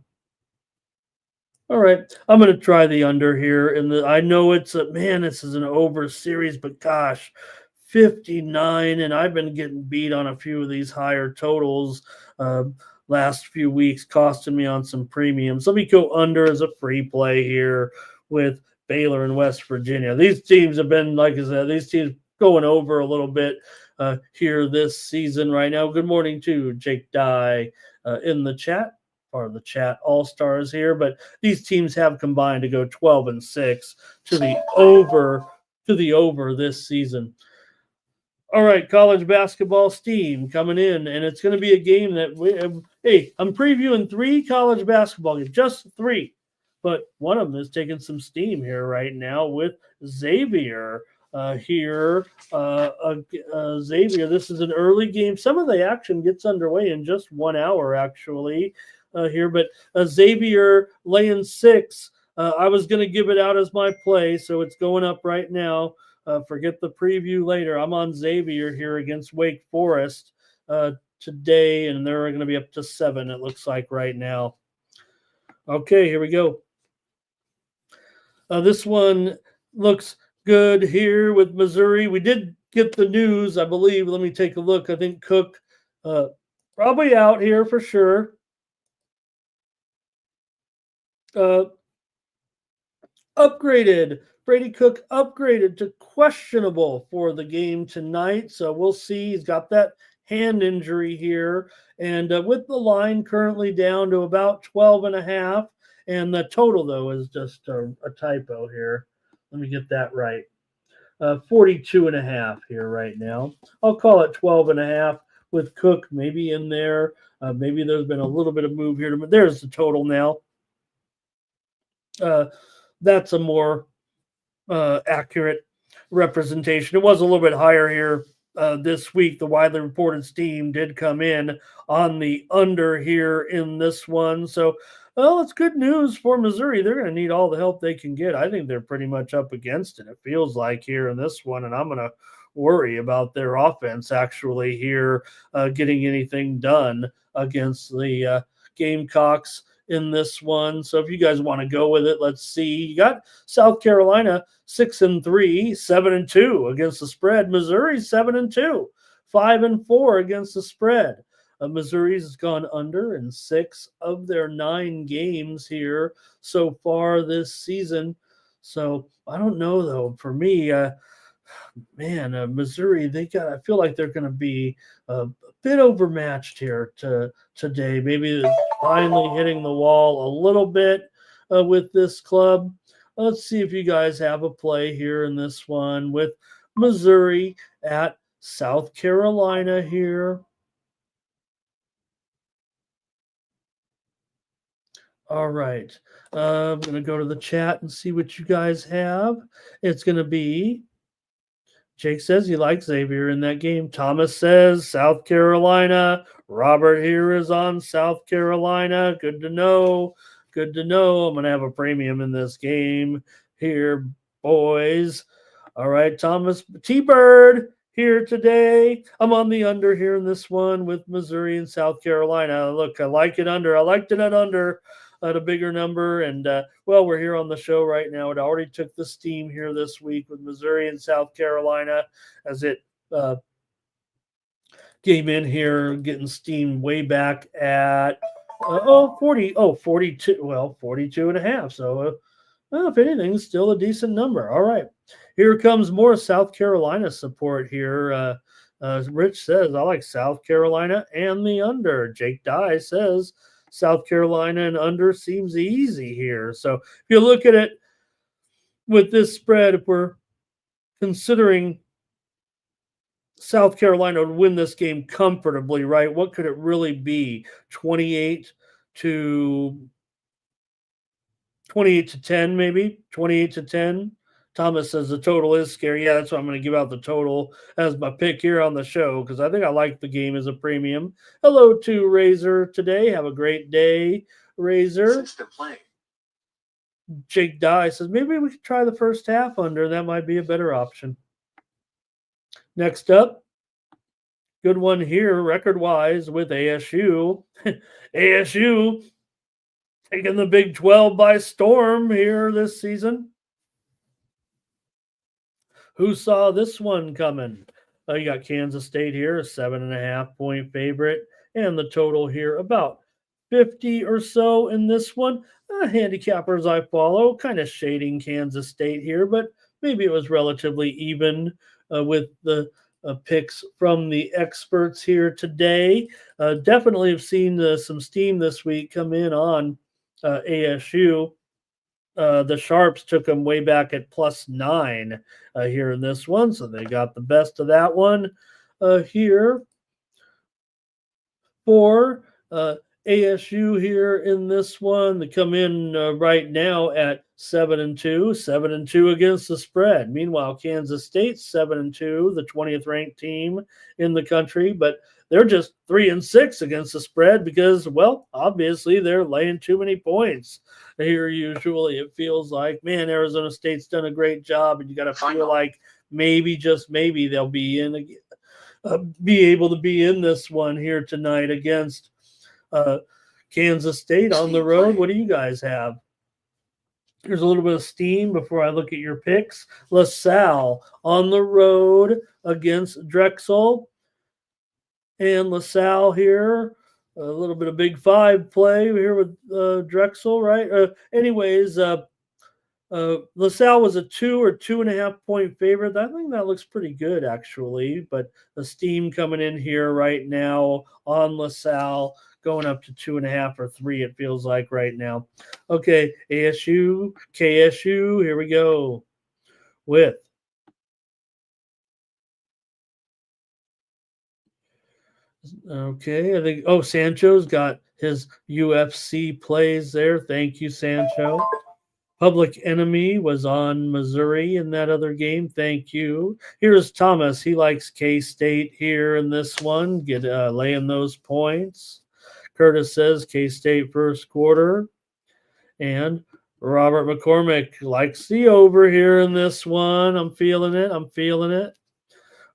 all right, I'm going to try the under here. I know it's this is an over series, but gosh, 59, and I've been getting beat on a few of these higher totals last few weeks, costing me on some premiums. Let me go under as a free play here with Baylor and West Virginia. These teams have been, like I said, these teams going over a little bit here this season right now. Good morning to Jake Dye in the chat. Part of the chat all-stars here, but these teams have combined to go 12-6 to the over this season. All right, college basketball steam coming in, and it's going to be a game that I'm previewing 3 college basketball games, just 3, but one of them is taking some steam here right now with Xavier here. Xavier, this is an early game. Some of the action gets underway in just 1 hour, actually. Here, but Xavier laying 6. I was going to give it out as my play, so it's going up right now. Forget the preview later. I'm on Xavier here against Wake Forest today, and they're going to be up to 7, it looks like right now. Okay, here we go. This one looks good here with Missouri. We did get the news, I believe. Let me take a look. I think Cook probably out here for sure. Upgraded. Brady Cook upgraded to questionable for the game tonight. So we'll see. He's got that hand injury here. And with the line currently down to about 12.5. And the total, though, is just a typo here. Let me get that right. 42.5 here right now. I'll call it 12.5 with Cook maybe in there. Maybe there's been a little bit of move here. But there's the total now. That's a more accurate representation. It was a little bit higher here this week. The widely reported steam did come in on the under here in this one. So, well, it's good news for Missouri. They're going to need all the help they can get. I think they're pretty much up against it, it feels like, here in this one. And I'm going to worry about their offense actually here getting anything done against the Gamecocks in this one. So if you guys want to go with it, let's see. You got South Carolina 6-3, 7-2 against the spread. Missouri 7-2, 5-4 against the spread. Missouri's gone under in 6 of their 9 games here so far this season. So I don't know though. For me, Missouri, I feel like they're going to be a bit overmatched here today. Maybe finally hitting the wall a little bit with this club. Let's see if you guys have a play here in this one with Missouri at South Carolina here. All right. I'm going to go to the chat and see what you guys have. It's going to be Jake says he likes Xavier in that game. Thomas says South Carolina. Robert here is on South Carolina. Good to know. Good to know. I'm going to have a premium in this game here, boys. All right, Thomas T-Bird here today. I'm on the under here in this one with Missouri and South Carolina. Look, I like it under. I liked it at under. At a bigger number. And, we're here on the show right now. It already took the steam here this week with Missouri and South Carolina as it came in here getting steam way back at 42. Well, 42.5. So, if anything, still a decent number. All right. Here comes more South Carolina support here. Rich says, I like South Carolina and the under. Jake Dye says, South Carolina and under seems easy here. So if you look at it, with this spread, if we're considering South Carolina would win this game comfortably, right? What could it really be? 28 to 28 to 10, maybe 28 to 10. Thomas says the total is scary. Yeah, that's why I'm going to give out the total as my pick here on the show because I think I like the game as a premium. Hello to Razor today. Have a great day, Razor. Jake Dye says maybe we could try the first half under. That might be a better option. Next up, good one here, record-wise, with ASU. ASU taking the Big 12 by storm here this season. Who saw this one coming? You got Kansas State here, a 7.5-point favorite, and the total here about 50 or so in this one. Handicappers I follow, kind of shading Kansas State here, but maybe it was relatively even with the picks from the experts here today. Definitely have seen some steam this week come in on ASU. The Sharps took them way back at +9 here in this one, so they got the best of that one here for ASU here in this one. They come in right now at 7-2, 7-2 against the spread. Meanwhile, Kansas State 7-2, the 20th ranked team in the country, but they're just 3-6 against the spread because, well, obviously they're laying too many points here. Usually, it feels like, man, Arizona State's done a great job, and you got to feel like maybe, just maybe, they'll be in again. Be able to be in this one here tonight against Kansas State on the road. What do you guys have? Here's a little bit of steam before I look at your picks. LaSalle on the road against Drexel. And LaSalle here, a little bit of Big Five play here with Drexel, right? LaSalle was a 2 or 2.5-point favorite. I think that looks pretty good, actually. But the steam coming in here right now on LaSalle, going up to 2.5 or 3, it feels like right now. Okay, ASU, KSU, here we go with okay, I think Sancho's got his UFC plays there. Thank you, Sancho. Public Enemy was on Missouri in that other game. Thank you. Here's Thomas. He likes K-State here in this one. Laying those points. Curtis says K-State first quarter. And Robert McCormick likes the over here in this one. I'm feeling it.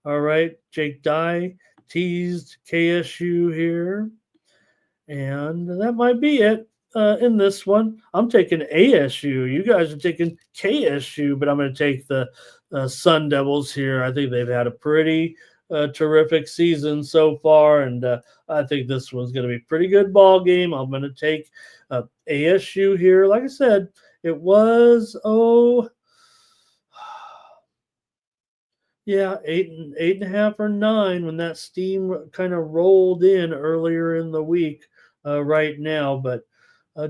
All right. Jake Dye teased KSU here. And that might be it. In this one, I'm taking ASU. You guys are taking KSU, but I'm going to take the Sun Devils here. I think they've had a pretty terrific season so far, and I think this one's going to be a pretty good ball game. I'm going to take ASU here. Like I said, it was 8.5 or 9 when that steam kind of rolled in earlier in the week. Right now, but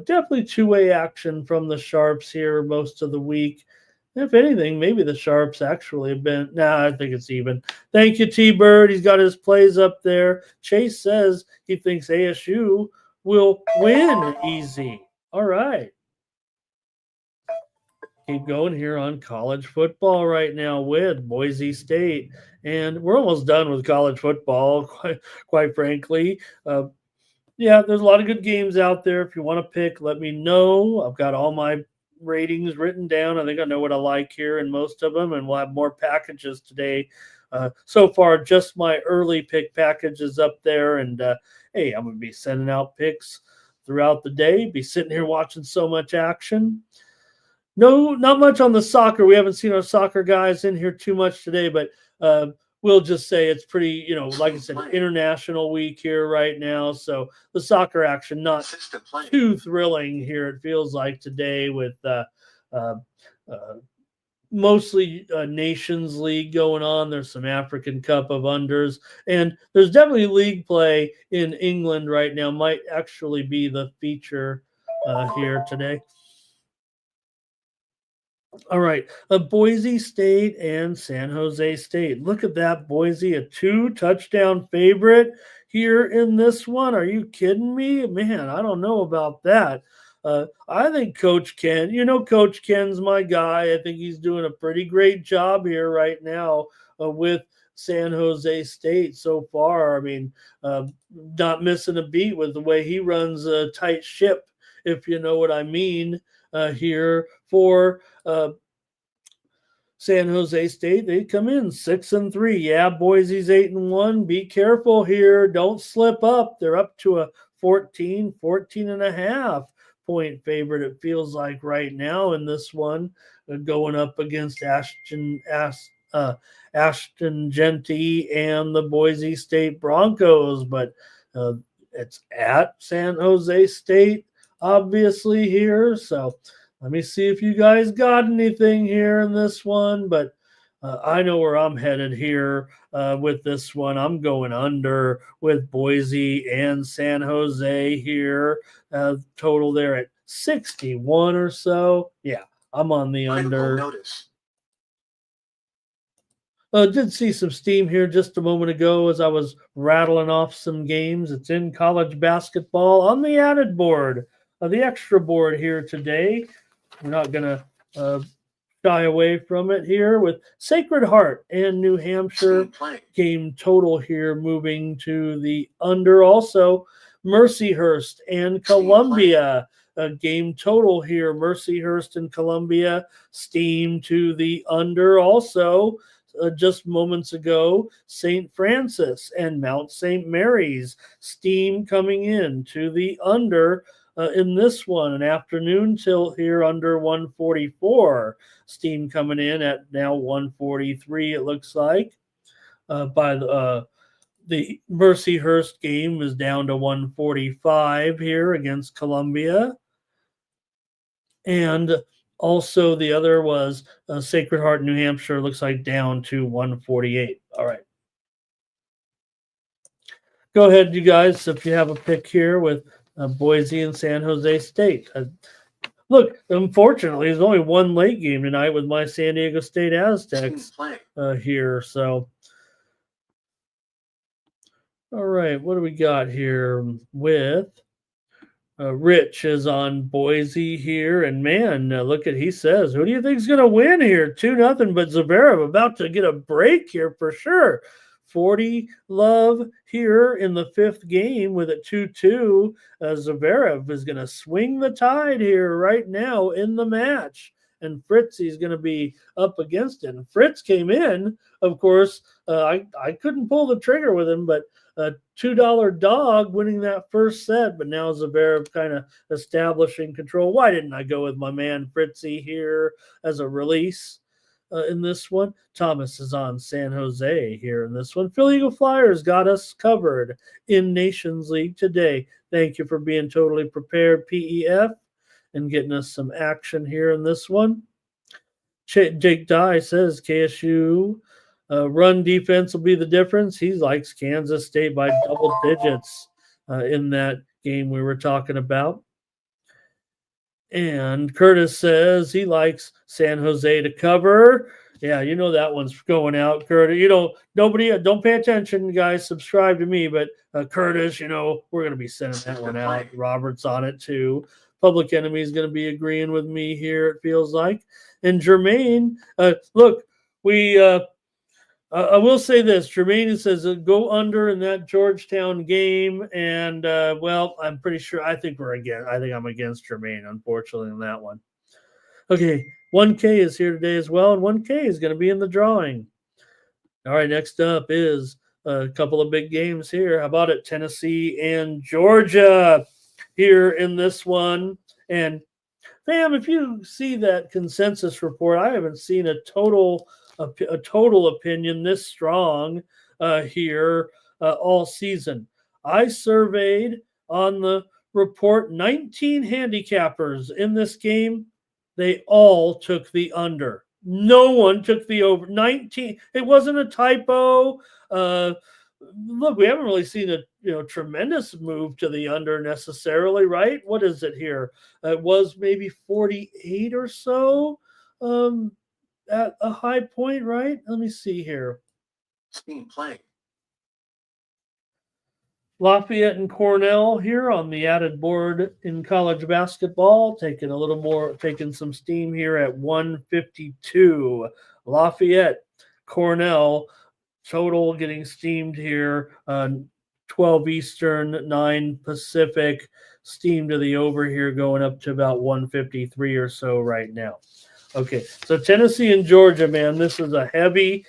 definitely two-way action from the Sharps here most of the week. If anything, maybe the Sharps actually have been. I think it's even. Thank you, T-Bird. He's got his plays up there. Chase says he thinks ASU will win easy. All right. Keep going here on college football right now with Boise State. And we're almost done with college football, quite frankly. Yeah, there's a lot of good games out there. If you want to pick, let me know. I've got all my ratings written down. I think I know what I like here in most of them, and we'll have more packages today. So far, just my early pick package is up there, and hey, I'm going to be sending out picks throughout the day. Be sitting here watching so much action. No, not much on the soccer. We haven't seen our soccer guys in here too much today, but we'll just say it's pretty, like I said, international week here right now. So the soccer action, not too thrilling here, it feels like today with mostly Nations League going on. There's some African Cup of Unders. And there's definitely league play in England right now. Might actually be the feature here today. All right. Boise State and San Jose State. Look at that. Boise, a 2-touchdown favorite here in this one. Are you kidding me? Man, I don't know about that. I think Coach Ken, Coach Ken's my guy. I think he's doing a pretty great job here right now with San Jose State so far. I mean, uh, not missing a beat with the way he runs a tight ship, if you know what I mean, here for San Jose State. They come in 6-3. Yeah, Boise's 8-1. Be careful here. Don't slip up. They're up to a 14 and a half point favorite, it feels like right now in this one, going up against Ashton Genty and the Boise State Broncos. But uh, it's at San Jose State, obviously, here. So let me see if you guys got anything here in this one, but I know where I'm headed here with this one. I'm going under with Boise and San Jose here. Total there at 61 or so. Yeah, I'm on the under. Notice. Did see some steam here just a moment ago as I was rattling off some games. It's in college basketball on the added board, the extra board here today. We're not going to shy away from it here with Sacred Heart and New Hampshire. Game total here moving to the under. Also, Mercyhurst and Columbia. Game total here. Mercyhurst and Columbia steam to the under. Also, just moments ago, St. Francis and Mount St. Mary's steam coming in to the under. In this one, an afternoon tilt here under 144. Steam coming in at now 143, it looks like. By the Mercyhurst game is down to 145 here against Columbia. And also the other was Sacred Heart, New Hampshire, looks like down to 148. All right. Go ahead, you guys, if you have a pick here with Boise and San Jose State. Look, unfortunately, there's only one late game tonight with my San Diego State Aztecs here. So, all right, what do we got here with Rich is on Boise here, and man, look at he says, who do you think's going to win here? 2-0, but Zverev about to get a break here for sure. 40 love here in the fifth game with a 2-2. Zverev is going to swing the tide here right now in the match. And Fritzy's going to be up against it. And Fritz came in, of course. I couldn't pull the trigger with him, but a $2 dog winning that first set. But now Zverev kind of establishing control. Why didn't I go with my man Fritzy here as a release? In this one, Thomas is on San Jose here in this one. Philly Eagle Flyers got us covered in Nations League today. Thank you for being totally prepared, PEF, and getting us some action here in this one. Jake Dye says KSU run defense will be the difference. He likes Kansas State by double digits in that game we were talking about. And Curtis says he likes San Jose to cover. Yeah, you know that one's going out, Curtis. Nobody, don't pay attention, guys. Subscribe to me, but Curtis, we're going to be sending that one out. Robert's on it too. Public Enemy is going to be agreeing with me here, it feels like. And Jermaine, look, I will say this. Jermaine says go under in that Georgetown game. And, I'm pretty sure. I think I'm against Jermaine, unfortunately, on that one. Okay, 1K is here today as well. And 1K is going to be in the drawing. All right, next up is a couple of big games here. How about it? Tennessee and Georgia here in this one. And, fam, if you see that consensus report, I haven't seen a total opinion this strong here all season. I surveyed on the report 19 handicappers in this game. They all took the under. No one took the over. 19. It wasn't a typo. Look, we haven't really seen a tremendous move to the under necessarily, right? What is it here? It was maybe 48 or so. at a high point, right? Let me see here. Steam play. Lafayette and Cornell here on the added board in college basketball, taking some steam here at 152. Lafayette, Cornell, total getting steamed here. 12 Eastern, 9 Pacific, steam to the over here, going up to about 153 or so right now. Okay, so Tennessee and Georgia, man, this is a heavy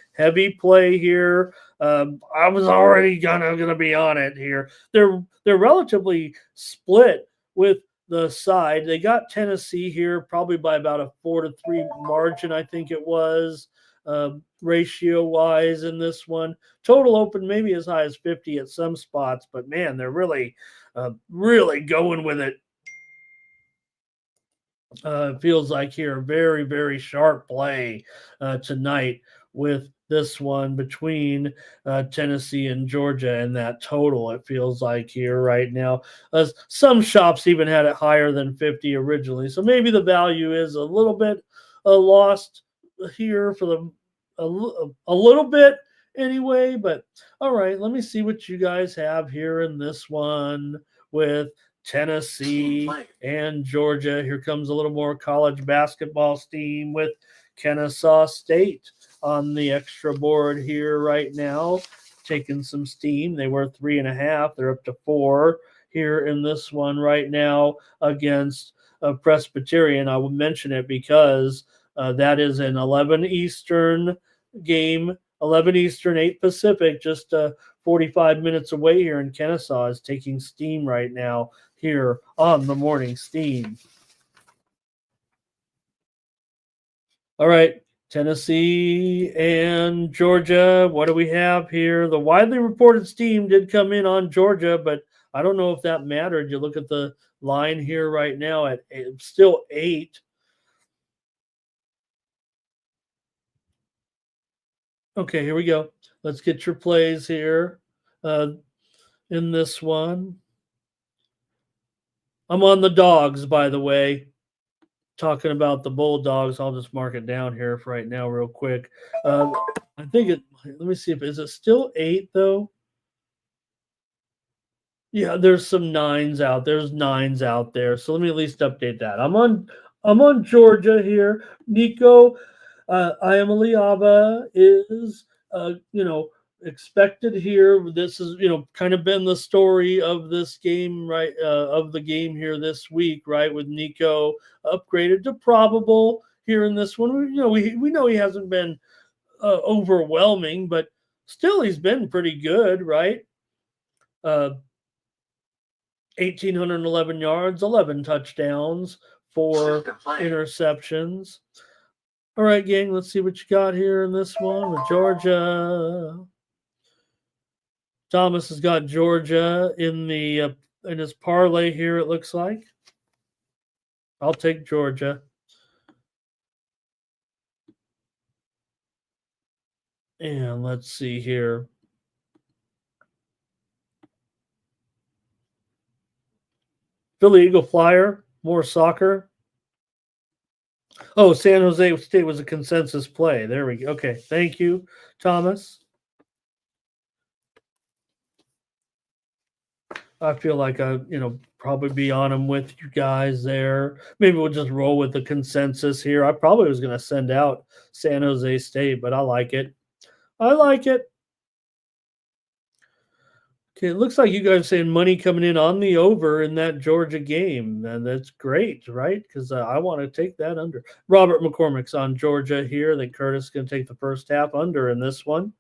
play here. I was already gonna be on it here. They're relatively split with the side. They got Tennessee here probably by about a 4-3 margin, I think it was, ratio wise in this one. Total open maybe as high as 50 at some spots, but man, they're really going with it. Feels like here very, very sharp play tonight with this one between Tennessee and Georgia and that total. It feels like here right now. Some shops even had it higher than 50 originally, so maybe the value is a little bit lost here for a little bit anyway. But all right, let me see what you guys have here in this one with Tennessee and Georgia. Here comes a little more college basketball steam with Kennesaw State on the extra board here right now, taking some steam. They were 3.5. They're up to 4 here in this one right now against Presbyterian. I will mention it because that is an 11 Eastern game, 11 Eastern, 8 Pacific, just 45 minutes away here in Kennesaw is taking steam right now here on the morning steam. All right, Tennessee and Georgia. What do we have here? The widely reported steam did come in on Georgia, but I don't know if that mattered. You look at the line here right now at still 8. Okay, here we go. Let's get your plays here in this one. I'm on the dogs, by the way. Talking about the Bulldogs, I'll just mark it down here for right now real quick. I think it, let me see, is it still 8 though? Yeah, there's some 9s out. There's 9s out there. So let me at least update that. I'm on Georgia here. Nico Iamaleava is expected here. This is, kind of been the story of this game, right? Of the game here this week, right? With Nico upgraded to probable here in this one. We know he hasn't been overwhelming, but still he's been pretty good, right? 1,811 yards, 11 touchdowns, 4 interceptions. All right, gang, let's see what you got here in this one with Georgia. Thomas has got Georgia in his parlay here, it looks like. I'll take Georgia. And let's see here. Philly Eagle Flyer, more soccer. Oh, San Jose State was a consensus play. There we go. Okay, thank you, Thomas. I feel like I, probably be on them with you guys there. Maybe we'll just roll with the consensus here. I probably was going to send out San Jose State, but I like it. Okay, it looks like you guys are saying money coming in on the over in that Georgia game, and that's great, right? Because I want to take that under. Robert McCormick's on Georgia here. I think Curtis is going to take the first half under in this one.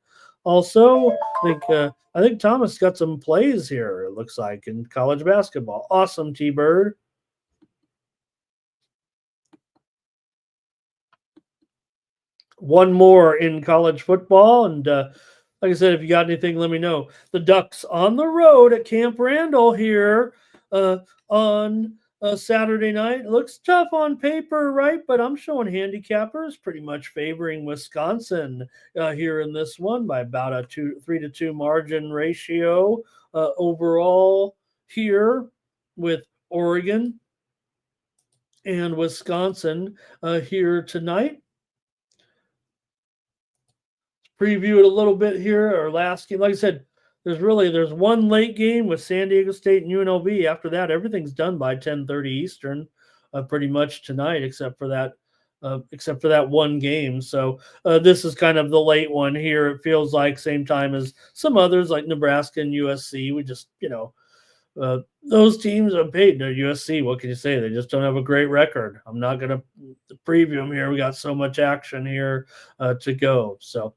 Also, I think Thomas got some plays here, it looks like, in college basketball. Awesome, T-Bird. One more in college football, and like I said, if you got anything, let me know. The Ducks on the road at Camp Randall here on Saturday night. It looks tough on paper, right? But I'm showing handicappers pretty much favoring Wisconsin here in this one by about a 3-2 margin ratio overall here with Oregon and Wisconsin here tonight. Preview it a little bit here. Our last game, like I said, there's one late game with San Diego State and UNLV. After that, everything's done by 10:30 Eastern, pretty much tonight, except for that one game. So this is kind of the late one here. It feels like same time as some others like Nebraska and USC. We just those teams are paid to USC. What can you say? They just don't have a great record. I'm not going to preview them here. We got so much action here to go. So.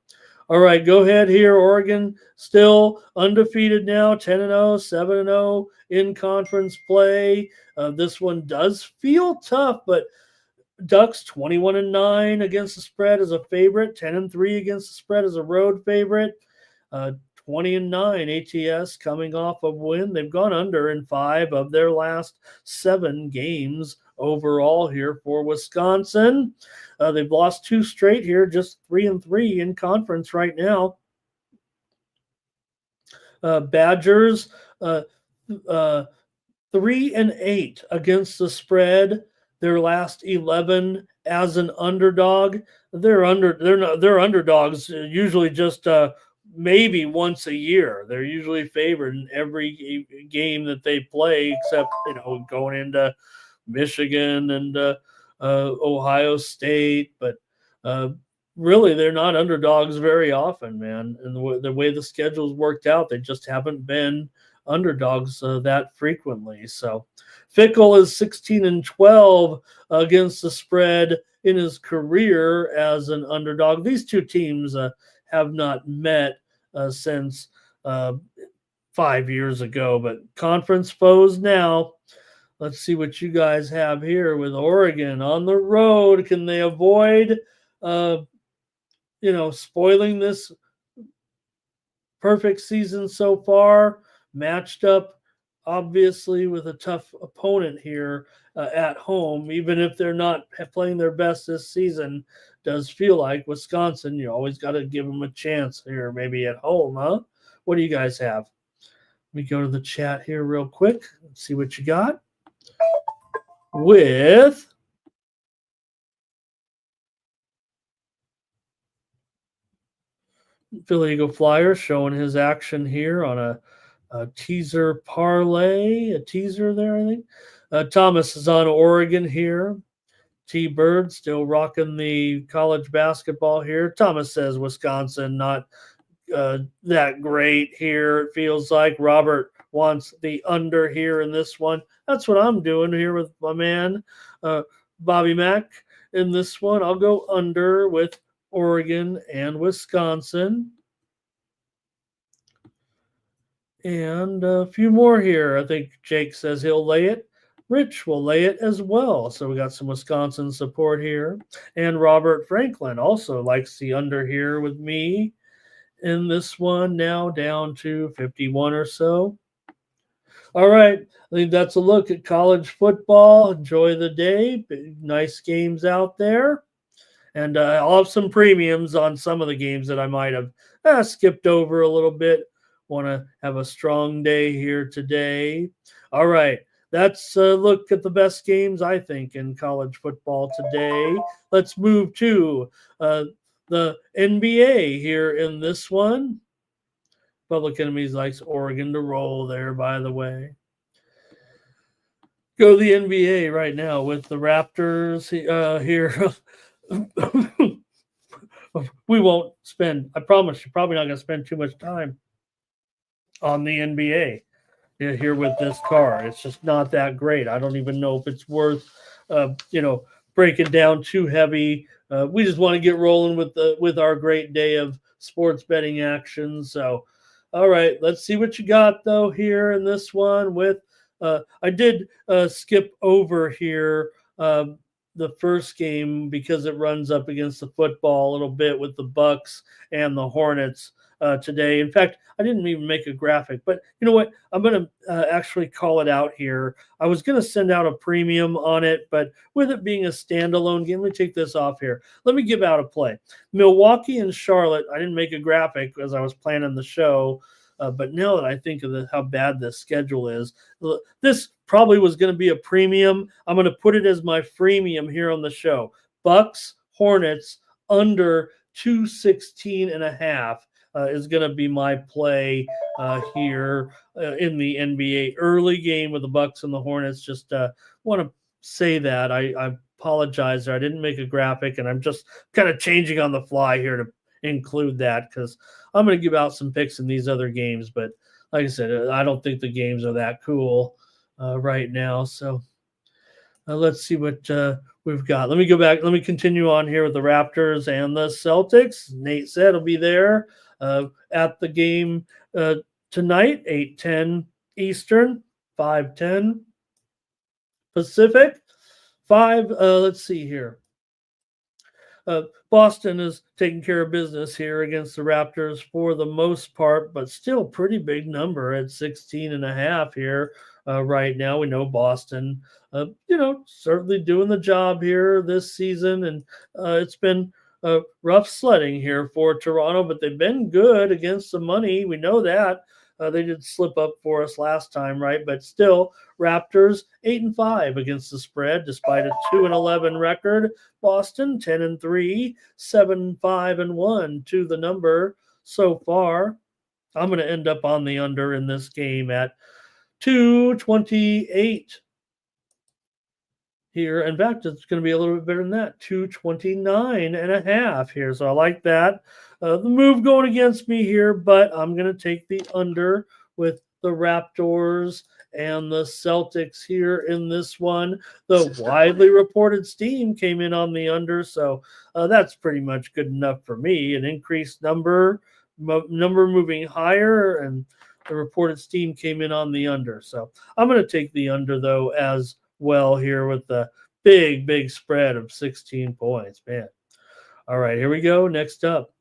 All right, go ahead here. Oregon still undefeated now, 10-0, 7-0 in conference play. This one does feel tough, but Ducks 21-9 against the spread as a favorite, 10-3 against the spread as a road favorite. 20-9 ATS coming off a win. They've gone under in 5 of their last 7 games overall here for Wisconsin. They've lost 2 straight here, just 3-3 in conference right now. Badgers 3-8 against the spread. Their last 11 as an underdog. They're underdogs usually just maybe once a year. They're usually favored in every game that they play, except going into Michigan and Ohio State, but really they're not underdogs very often, man. And the way the schedule's worked out, they just haven't been underdogs that frequently. So Fickle is 16-12 against the spread in his career as an underdog. These two teams have not met since 5 years ago, but conference foes now. Let's see what you guys have here with Oregon on the road. Can they avoid, spoiling this perfect season so far? Matched up, obviously, with a tough opponent here at home. Even if they're not playing their best this season, does feel like Wisconsin. You always got to give them a chance here, maybe at home, huh? What do you guys have? Let me go to the chat here real quick and see what you got. With Philly Eagle Flyer showing his action here on a teaser parlay, a teaser there, I think. Thomas is on Oregon here. T-Bird still rocking the college basketball here. Thomas says Wisconsin not that great here. It feels like Robert wants the under here in this one. That's what I'm doing here with my man, Bobby Mack. In this one, I'll go under with Oregon and Wisconsin. And a few more here. I think Jake says he'll lay it. Rich will lay it as well. So we got some Wisconsin support here. And Robert Franklin also likes the under here with me in this one, now down to 51 or so. All right, I think that's a look at college football. Enjoy the day. Nice games out there. And I'll have some premiums on some of the games that I might have skipped over a little bit. Want to have a strong day here today. All right, that's a look at the best games, I think, in college football today. Let's move to the NBA here in this one. Public Enemies likes Oregon to roll there, by the way. Go to the NBA right now with the Raptors here. We won't spend, I promise you're probably not going to spend too much time on the NBA here with this car. It's just not that great. I don't even know if it's worth, breaking down too heavy. We just want to get rolling with our great day of sports betting action. So, all right, let's see what you got though here in this one. With I did skip over here the first game because it runs up against the football a little bit with the Bucks and the Hornets today. In fact, I didn't even make a graphic, but you know what? I'm going to actually call it out here. I was going to send out a premium on it, but with it being a standalone game, let me take this off here. Let me give out a play. Milwaukee and Charlotte. I didn't make a graphic as I was planning the show. But now that I think of how bad this schedule is, this probably was going to be a premium. I'm going to put it as my freemium here on the show. Bucks, Hornets, under 216.5 is going to be my play here in the NBA early game with the Bucks and the Hornets. Just want to say that I apologize there. I didn't make a graphic, and I'm just kind of changing on the fly here to include that because I'm going to give out some picks in these other games. But like I said, I don't think the games are that cool right now. So let's see what we've got. Let me go back. Let me continue on here with the Raptors and the Celtics. Nate said he'll be there at the game tonight, 8:10 Eastern, 5:10 Pacific. Let's see here. Boston is taking care of business here against the Raptors for the most part, but still pretty big number at 16.5 here right now. We know Boston, certainly doing the job here this season, and it's been rough sledding here for Toronto, but they've been good against the money. We know that. They did slip up for us last time, right? But still, Raptors 8-5 against the spread, despite a 2-11 record. Boston 10-3, 7-5-1 to the number so far. I'm going to end up on the under in this game at 228 here. In fact, it's going to be a little bit better than that, 229.5 here. So I like that. The move going against me here, but I'm going to take the under with the Raptors and the Celtics here in this one. The widely reported steam came in on the under, so that's pretty much good enough for me. An increased number moving higher, and the reported steam came in on the under. So I'm going to take the under, though, as well here with the big spread of 16 points, man. All right, here we go. Next up,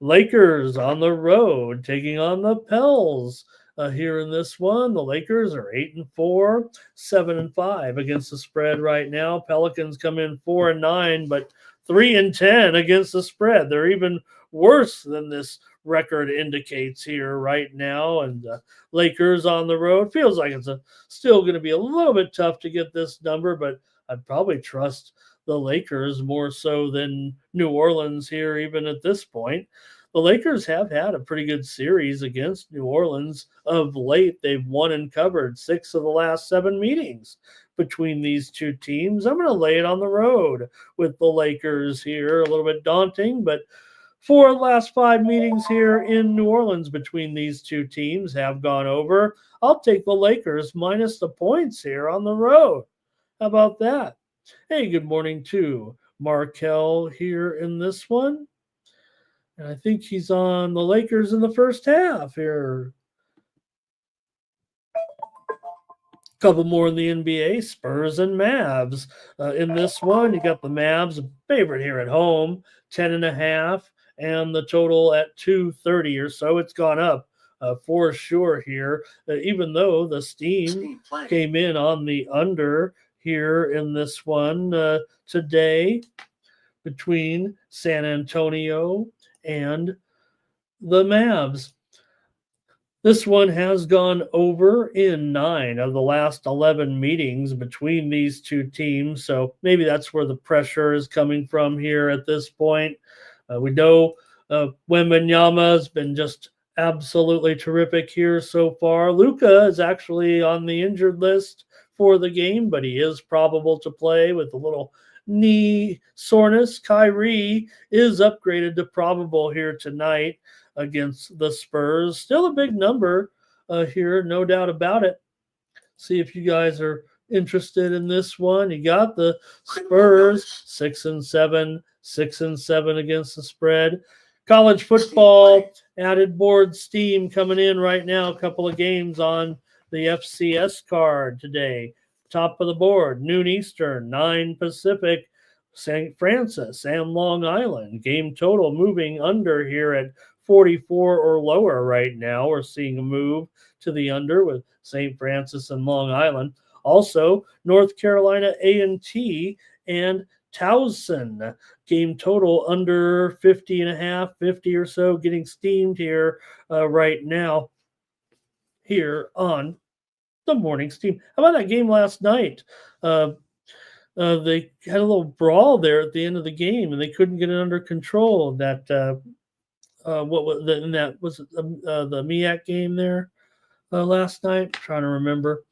Lakers on the road taking on the Pels. Here in this one, the Lakers are 8-4, 7-5 against the spread right now. Pelicans come in 4-9, but 3-10 against the spread. They're even worse than this record indicates here right now. And Lakers on the road feels like it's still going to be a little bit tough to get this number, but I'd probably trust the Lakers more so than New Orleans here, even at this point. The Lakers have had a pretty good series against New Orleans of late. They've won and covered 6 of the last 7 meetings between these two teams. I'm going to lay it on the road with the Lakers here. A little bit daunting, but 4 of the last 5 meetings here in New Orleans between these two teams have gone over. I'll take the Lakers minus the points here on the road. How about that? Hey, good morning to Markel here in this one. And I think he's on the Lakers in the first half here. A couple more in the NBA, Spurs and Mavs. In this one, you got the Mavs, a favorite here at home, 10.5, and the total at 230 or so. It's gone up for sure here, even though the steam came in on the under here in this one today between San Antonio and the Mavs. This one has gone over in 9 of the last 11 meetings between these two teams, so maybe that's where the pressure is coming from here at this point. We know Wembanyama has been just absolutely terrific here so far. Luka is actually on the injured list for the game, but he is probable to play with a little knee soreness. Kyrie is upgraded to probable here tonight against the Spurs. Still a big number here, no doubt about it. See if you guys are interested in this one. You got the Spurs 6-7, 6-7 against the spread. College football added board steam coming in right now. A couple of games on the FCS card today. Top of the board, noon Eastern, 9 Pacific, St. Francis and Long Island. Game total moving under here at 44 or lower right now. We're seeing a move to the under with St. Francis and Long Island. Also, North Carolina A&T and Towson. Game total under 50.5, 50 or so, getting steamed here right now. here on the morning steam. How about that game last night? They had a little brawl there at the end of the game, and they couldn't get it under control. What was the, and that was it the MEAC game there last night? I'm trying to remember.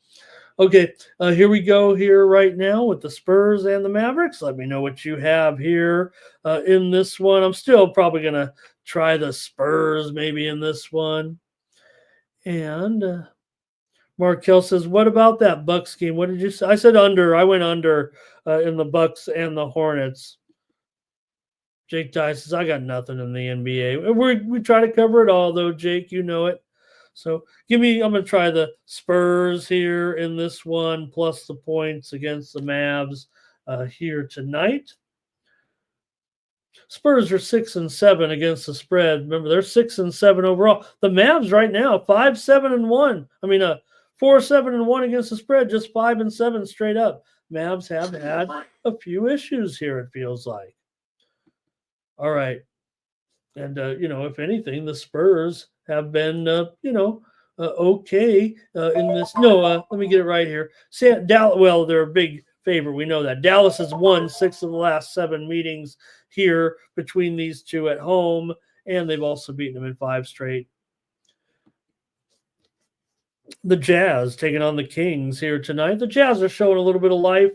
Okay, here we go here right now with the Spurs and the Mavericks. Let me know what you have here in this one. I'm still probably going to try the Spurs maybe in this one. And Markel says, what about that Bucks game? What did you say? I said under. I went under in the Bucks and the Hornets. Jake Dye says, I got nothing in the NBA. We try to cover it all, though, Jake. You know it. So I'm going to try the Spurs here in this one, plus the points against the Mavs here tonight. Spurs are 6-7 against the spread. Remember, they're 6-7 overall. The Mavs right now 5-7-1. 4-7-1 against the spread, just 5-7 straight up. Mavs have had a few issues here. It feels like. All right, and if anything, the Spurs have been okay in this. No, let me get it right here. Dallas. Well, they're a big favorite. We know that Dallas has won 6 of the last 7 meetings here between these two at home, and they've also beaten them in 5 straight. The Jazz taking on the Kings here tonight. The Jazz are showing a little bit of life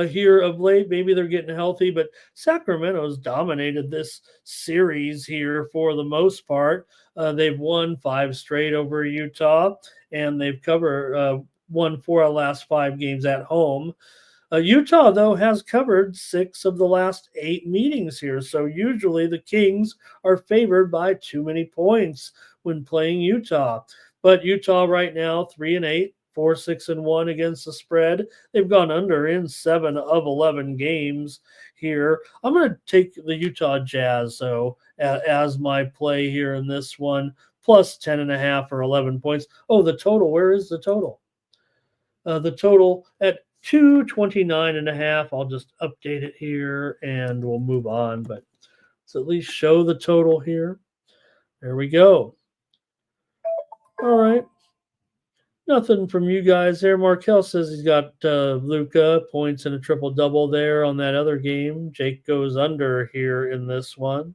here of late. Maybe they're getting healthy, but Sacramento's dominated this series here for the most part. They've won 5 straight over Utah, and they've won 4 of the last 5 games at home. Utah, though, has covered 6 of the last 8 meetings here. So usually the Kings are favored by too many points when playing Utah. But Utah right now, 3-8, 4-6-1 against the spread. They've gone under in 7 of 11 games here. I'm going to take the Utah Jazz, though, as my play here in this one, plus 10.5 or 11 points. Oh, the total. Where is the total? The total at 229.5. I'll just update it here and we'll move on, but let's at least show the total here. There we go. All right. Nothing from you guys there. Markel says he's got Luka points and a triple-double there on that other game. Jake goes under here in this one.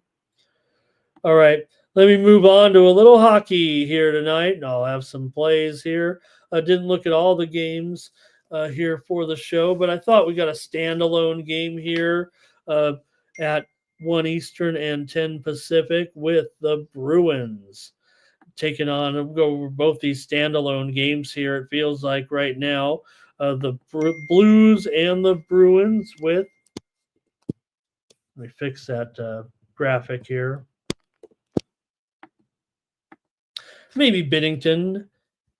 All right. Let me move on to a little hockey here tonight, and I'll have some plays here. I didn't look at all the games here for the show, but I thought we got a standalone game here at 1 Eastern and 10 Pacific with the Bruins taking on. We'll go over both these standalone games here. It feels like right now the Blues and the Bruins with. Let me fix that graphic here. Maybe Binnington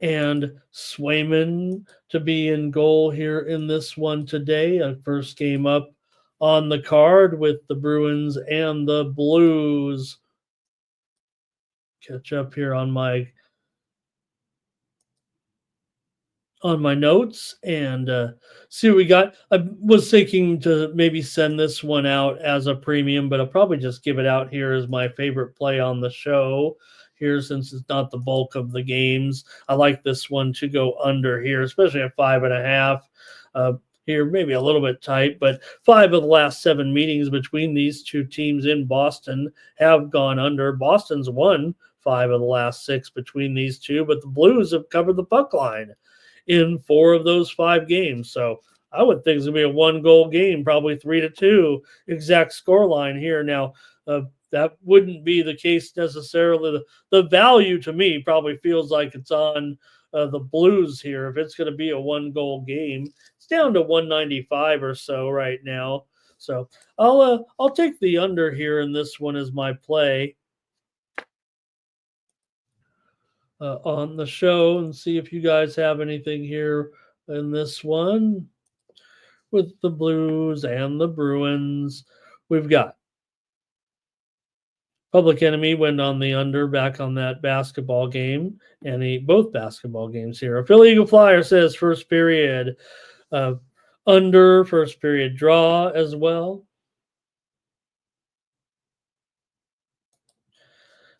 and Swayman to be in goal here in this one today. A first game up on the card with the Bruins and the Blues. Catch up here on my notes and see what we got. I was thinking to maybe send this one out as a premium, but I'll probably just give it out here as my favorite play on the show here, since it's not the bulk of the games. I like this one to go under here, especially at 5.5. Here, maybe a little bit tight, but 5 of the last 7 meetings between these two teams in Boston have gone under. Boston's won 5 of the last 6 between these two, but the Blues have covered the puck line in 4 of those 5 games. So I would think it's going to be a 1-goal game, probably 3-2 exact score line here. Now, that wouldn't be the case necessarily. The value to me probably feels like it's on the Blues here. If it's going to be a 1-goal game, it's down to 195 or so right now. So I'll take the under here in this one as my play on the show, and see if you guys have anything here in this one with the Blues and the Bruins. We've got Public Enemy went on the under back on that basketball game, and both basketball games here. Philly Eagle Flyer says first period under, first period draw as well.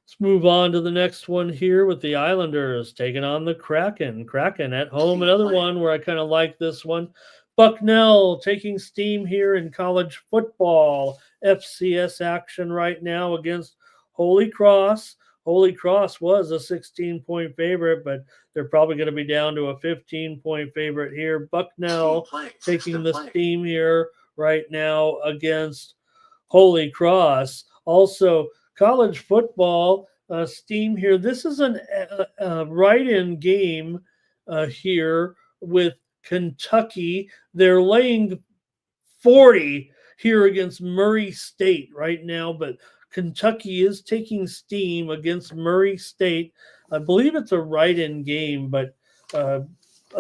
Let's move on to the next one here with the Islanders taking on the Kraken. Kraken at home, another one where I kind of like this one. Bucknell taking steam here in college football. FCS action right now against Holy Cross. Holy Cross was a 16-point favorite, but they're probably going to be down to a 15-point favorite here. Bucknell taking the steam here right now against Holy Cross. Also, college football steam here. This is a write-in game here with Kentucky. They're laying 40 here against Murray State right now, but Kentucky is taking steam against Murray State. I believe it's a write-in game, but a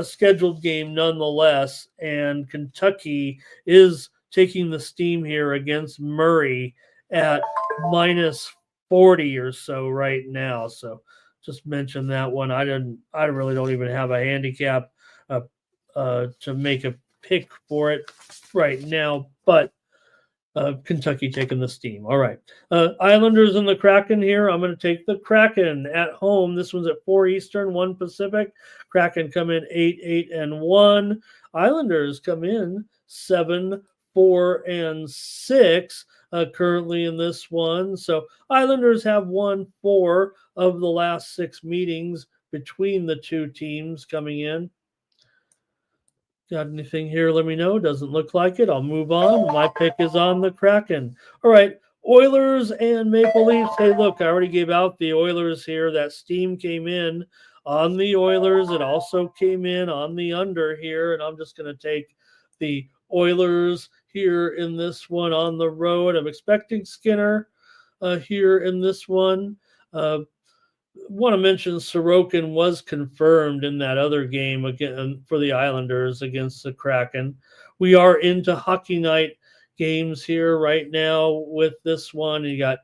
scheduled game nonetheless. And Kentucky is taking the steam here against Murray at minus 40 or so right now. So just mention that one. I really don't even have a handicap to make a pick for it right now, but Kentucky taking the steam. All right. Islanders and the Kraken here. I'm going to take the Kraken at home. This one's at 4 Eastern, 1 Pacific. Kraken come in 8-1. Islanders come in 7-4-6 currently in this one. So Islanders have won 4 of the last 6 meetings between the two teams coming in. Got anything here? Let me know. Doesn't look like it. I'll move on. My pick is on the Kraken. All right. Oilers and Maple Leafs. Hey, look, I already gave out the Oilers here. That steam came in on the Oilers. It also came in on the under here. And I'm just going to take the Oilers here in this one on the road. I'm expecting Skinner here in this one. Want to mention Sorokin was confirmed in that other game again for the Islanders against the Kraken. We are into hockey night games here right now with this one. You got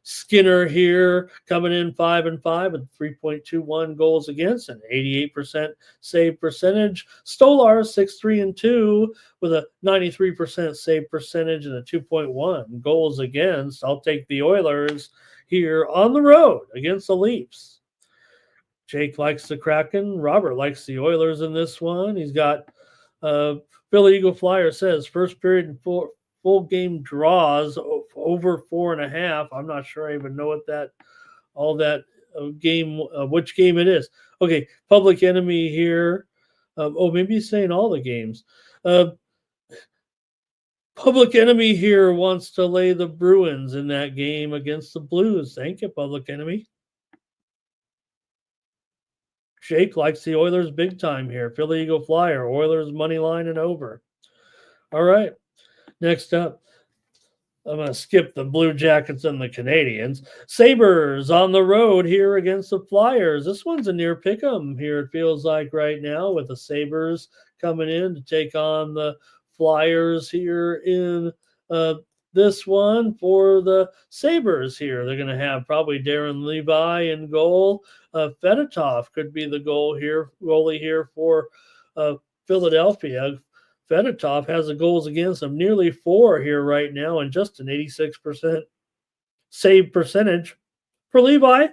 Skinner here coming in 5-5 with 3.21 goals against and 88% save percentage. Stolar 6-3-2 with a 93% save percentage and a 2.1 goals against. I'll take the Oilers here on the road against the Leafs. Jake likes the Kraken. Robert likes the Oilers in this one. He's got Philly Eagle Flyer says first period and full game draws over 4.5. I'm not sure I even know what that game, which game it is. Okay, Public Enemy here. Maybe he's saying all the games. Public Enemy here wants to lay the Bruins in that game against the Blues. Thank you, Public Enemy. Jake likes the Oilers big time here. Philly Eagle Flyer, Oilers money line and over. All right. Next up, I'm going to skip the Blue Jackets and the Canadians. Sabres on the road here against the Flyers. This one's a near pick'em here, it feels like right now, with the Sabres coming in to take on the Flyers here in this one for the Sabres here. They're going to have probably Darren Levi in goal. Fedotov could be the goalie here for Philadelphia. Fedotov has the goals against him, nearly 4 here right now, and just an 86% save percentage for Levi.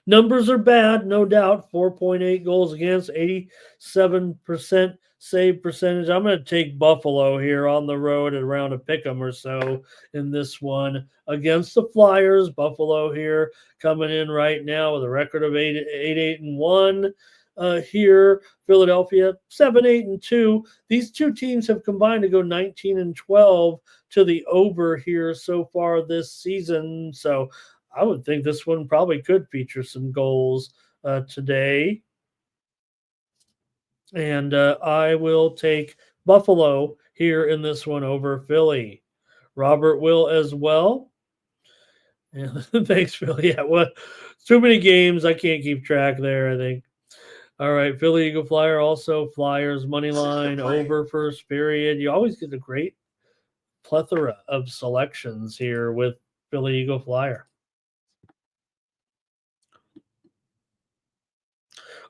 Numbers are bad, no doubt. 4.8 goals against, 87% save percentage. I'm going to take Buffalo here on the road at around a pick'em or so in this one against the Flyers. Buffalo here coming in right now with a record of 8-1. Here, Philadelphia 7-8-2. These two teams have combined to go 19-12 to the over here so far this season. So I would think this one probably could feature some goals today. And I will take Buffalo here in this one over Philly. Robert will as well. And thanks, Philly. Yeah, what? Too many games. I can't keep track there, I think. All right, Philly Eagle Flyer also. Flyers money line over first period. You always get a great plethora of selections here with Philly Eagle Flyer.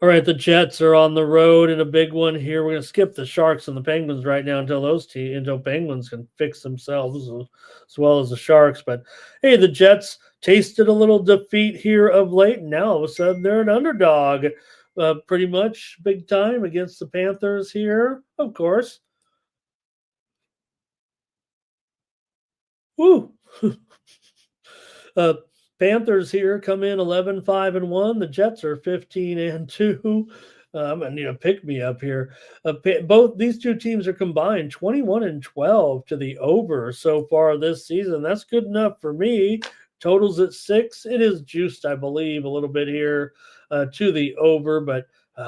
All right, the Jets are on the road in a big one here. We're going to skip the Sharks and the Penguins right now until Penguins can fix themselves as well as the Sharks. But hey, the Jets tasted a little defeat here of late, and now all of a sudden they're an underdog, pretty much big time against the Panthers here, of course. Woo! Uh, Panthers here come in 11-5-1. The Jets are 15-2. I'm gonna need a pick me up here. Both these two teams are combined 21-12 to the over so far this season. That's good enough for me. Totals at 6. It is juiced, I believe, a little bit here to the over, but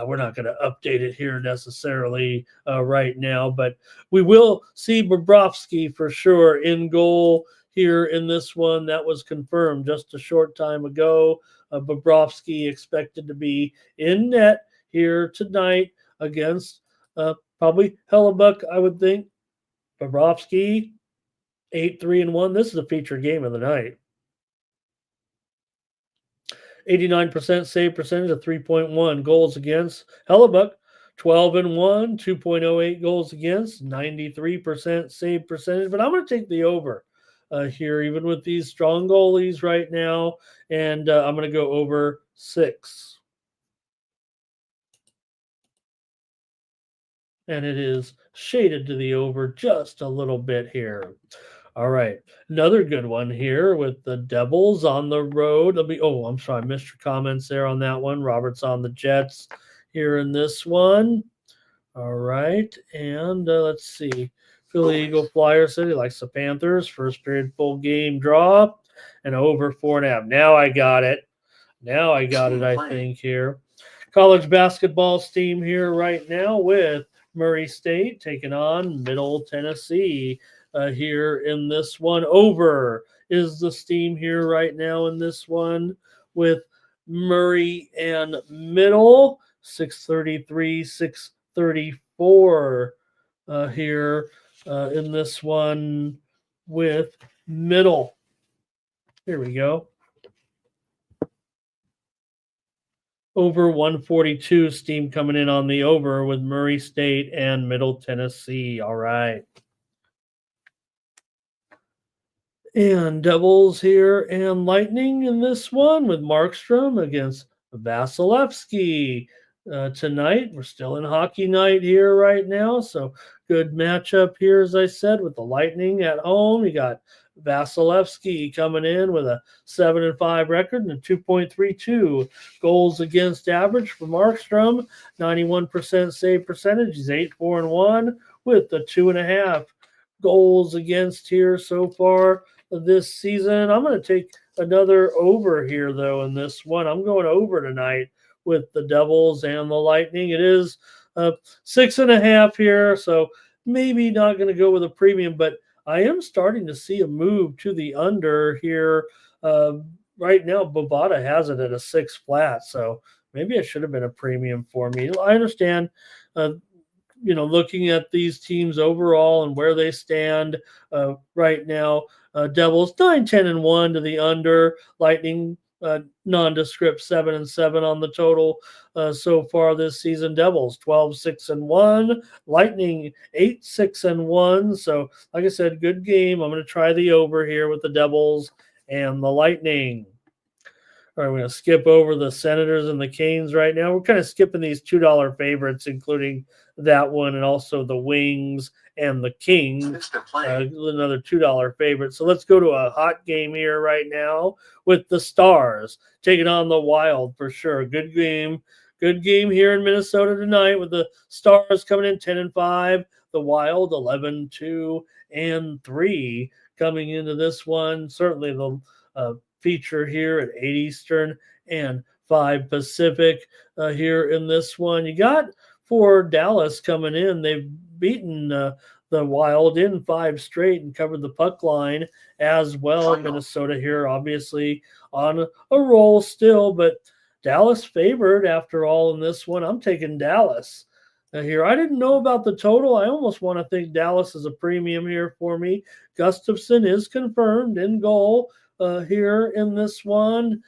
we're not going to update it here necessarily right now. But we will see Bobrovsky for sure in goal here in this one. That was confirmed just a short time ago. Bobrovsky expected to be in net here tonight against probably Hellebuck, I would think. Bobrovsky, 8-3-1. This is a featured game of the night. 89% save percentage of 3.1 goals against. Hellebuck, 12-1, 2.08 goals against, 93% save percentage. But I'm going to take the over here, even with these strong goalies right now. And I'm going to go over 6. And it is shaded to the over just a little bit here. All right. Another good one here with the Devils on the road. I'm sorry. I missed your comments there on that one. Robert's on the Jets here in this one. All right. And let's see. Philly Eagle Flyer City likes the Panthers. First period full game draw and over 4.5. Now I got it. I think, here. College basketball steam here right now with Murray State taking on Middle Tennessee here in this one. Over is the steam here right now in this one with Murray and Middle. 633, 634 here in this one with Middle. Here we go. Over 142 steam coming in on the over with Murray State and Middle Tennessee. All right. And Devils here and Lightning in this one with Markstrom against Vasilevsky. Tonight, we're still in hockey night here right now. So good matchup here, as I said, with the Lightning at home. You got Vasilevsky coming in with a 7-5 record and a 2.32 goals against average for Markstrom. 91% save percentage. He's 8-4-1 with the 2.5 goals against here so far this season. I'm going to take another over here, though, in this one. I'm going over tonight with the Devils and the Lightning. It is 6.5 here, so maybe not going to go with a premium, but I am starting to see a move to the under here. Right now, Bovada has it at a 6 flat, so maybe it should have been a premium for me. I understand, looking at these teams overall and where they stand right now. Devils 9-10-1 to the under. Lightning nondescript 7-7 on the total so far this season. Devils 12-6-1. Lightning 8-6-1. So, like I said, good game. I'm going to try the over here with the Devils and the Lightning. All right, we're going to skip over the Senators and the Canes right now. We're kind of skipping these $2 favorites, including that one and also the Wings and the Kings, another $2 favorite. So let's go to a hot game here right now with the Stars taking on the Wild for sure. Good game here in Minnesota tonight with the Stars coming in 10-5, the Wild 11-2-3 coming into this one. Certainly the feature here at 8 Eastern and 5 Pacific here in this one. You got for Dallas coming in. They've beaten the Wild in 5 straight and covered the puck line as well. Minnesota here obviously on a roll still, but Dallas favored after all in this one. I'm taking Dallas here. I didn't know about the total. I almost want to think Dallas is a premium here for me. Gustafsson is confirmed in goal here in this one.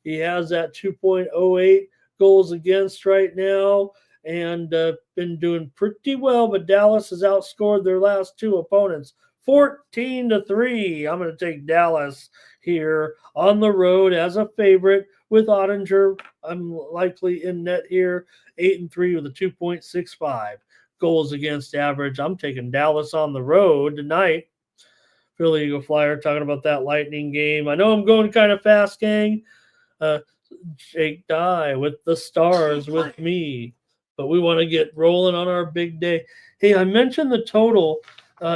He has that 2.08 goals against right now, and been doing pretty well. But Dallas has outscored their last two opponents 14-3. I'm going to take Dallas here on the road as a favorite with Ottinger. I'm likely in net here, 8-3 with a 2.65 goals against average. I'm taking Dallas on the road tonight. Philly Eagle Flyer talking about that Lightning game. I know I'm going kind of fast, gang. Jake Dye with the Stars with me. But we want to get rolling on our big day. Hey, I mentioned the total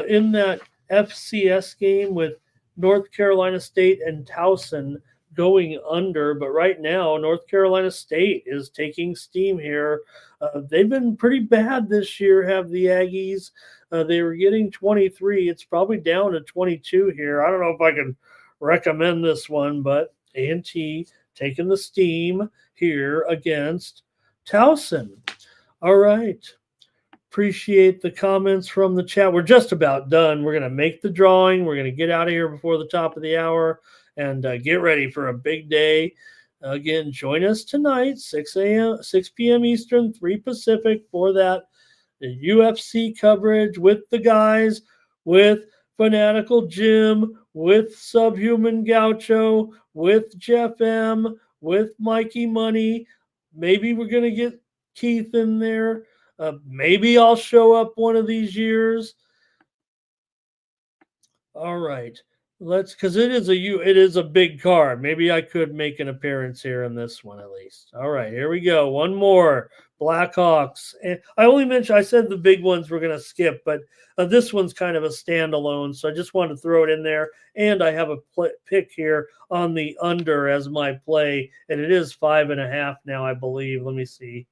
in that FCS game with North Carolina State and Towson going under. But right now, North Carolina State is taking steam here. They've been pretty bad this year, have the Aggies. They were getting 23. It's probably down to 22 here. I don't know if I can recommend this one, but A&T taking the steam here against Towson. All right. Appreciate the comments from the chat. We're just about done. We're going to make the drawing. We're going to get out of here before the top of the hour and get ready for a big day. Again, join us tonight, 6 p.m. Eastern, 3 Pacific for that UFC coverage with the guys, with Fanatical Jim, with Subhuman Gaucho, with Jeff M, with Mikey Money. Maybe we're going to get Keith in there. Maybe I'll show up one of these years. All right. Because it is a big card. Maybe I could make an appearance here in this one at least. All right, here we go. One more. Blackhawks. And I said the big ones we're going to skip, but this one's kind of a standalone, so I just wanted to throw it in there. And I have a pick here on the under as my play, and it is 5.5 now, I believe. Let me see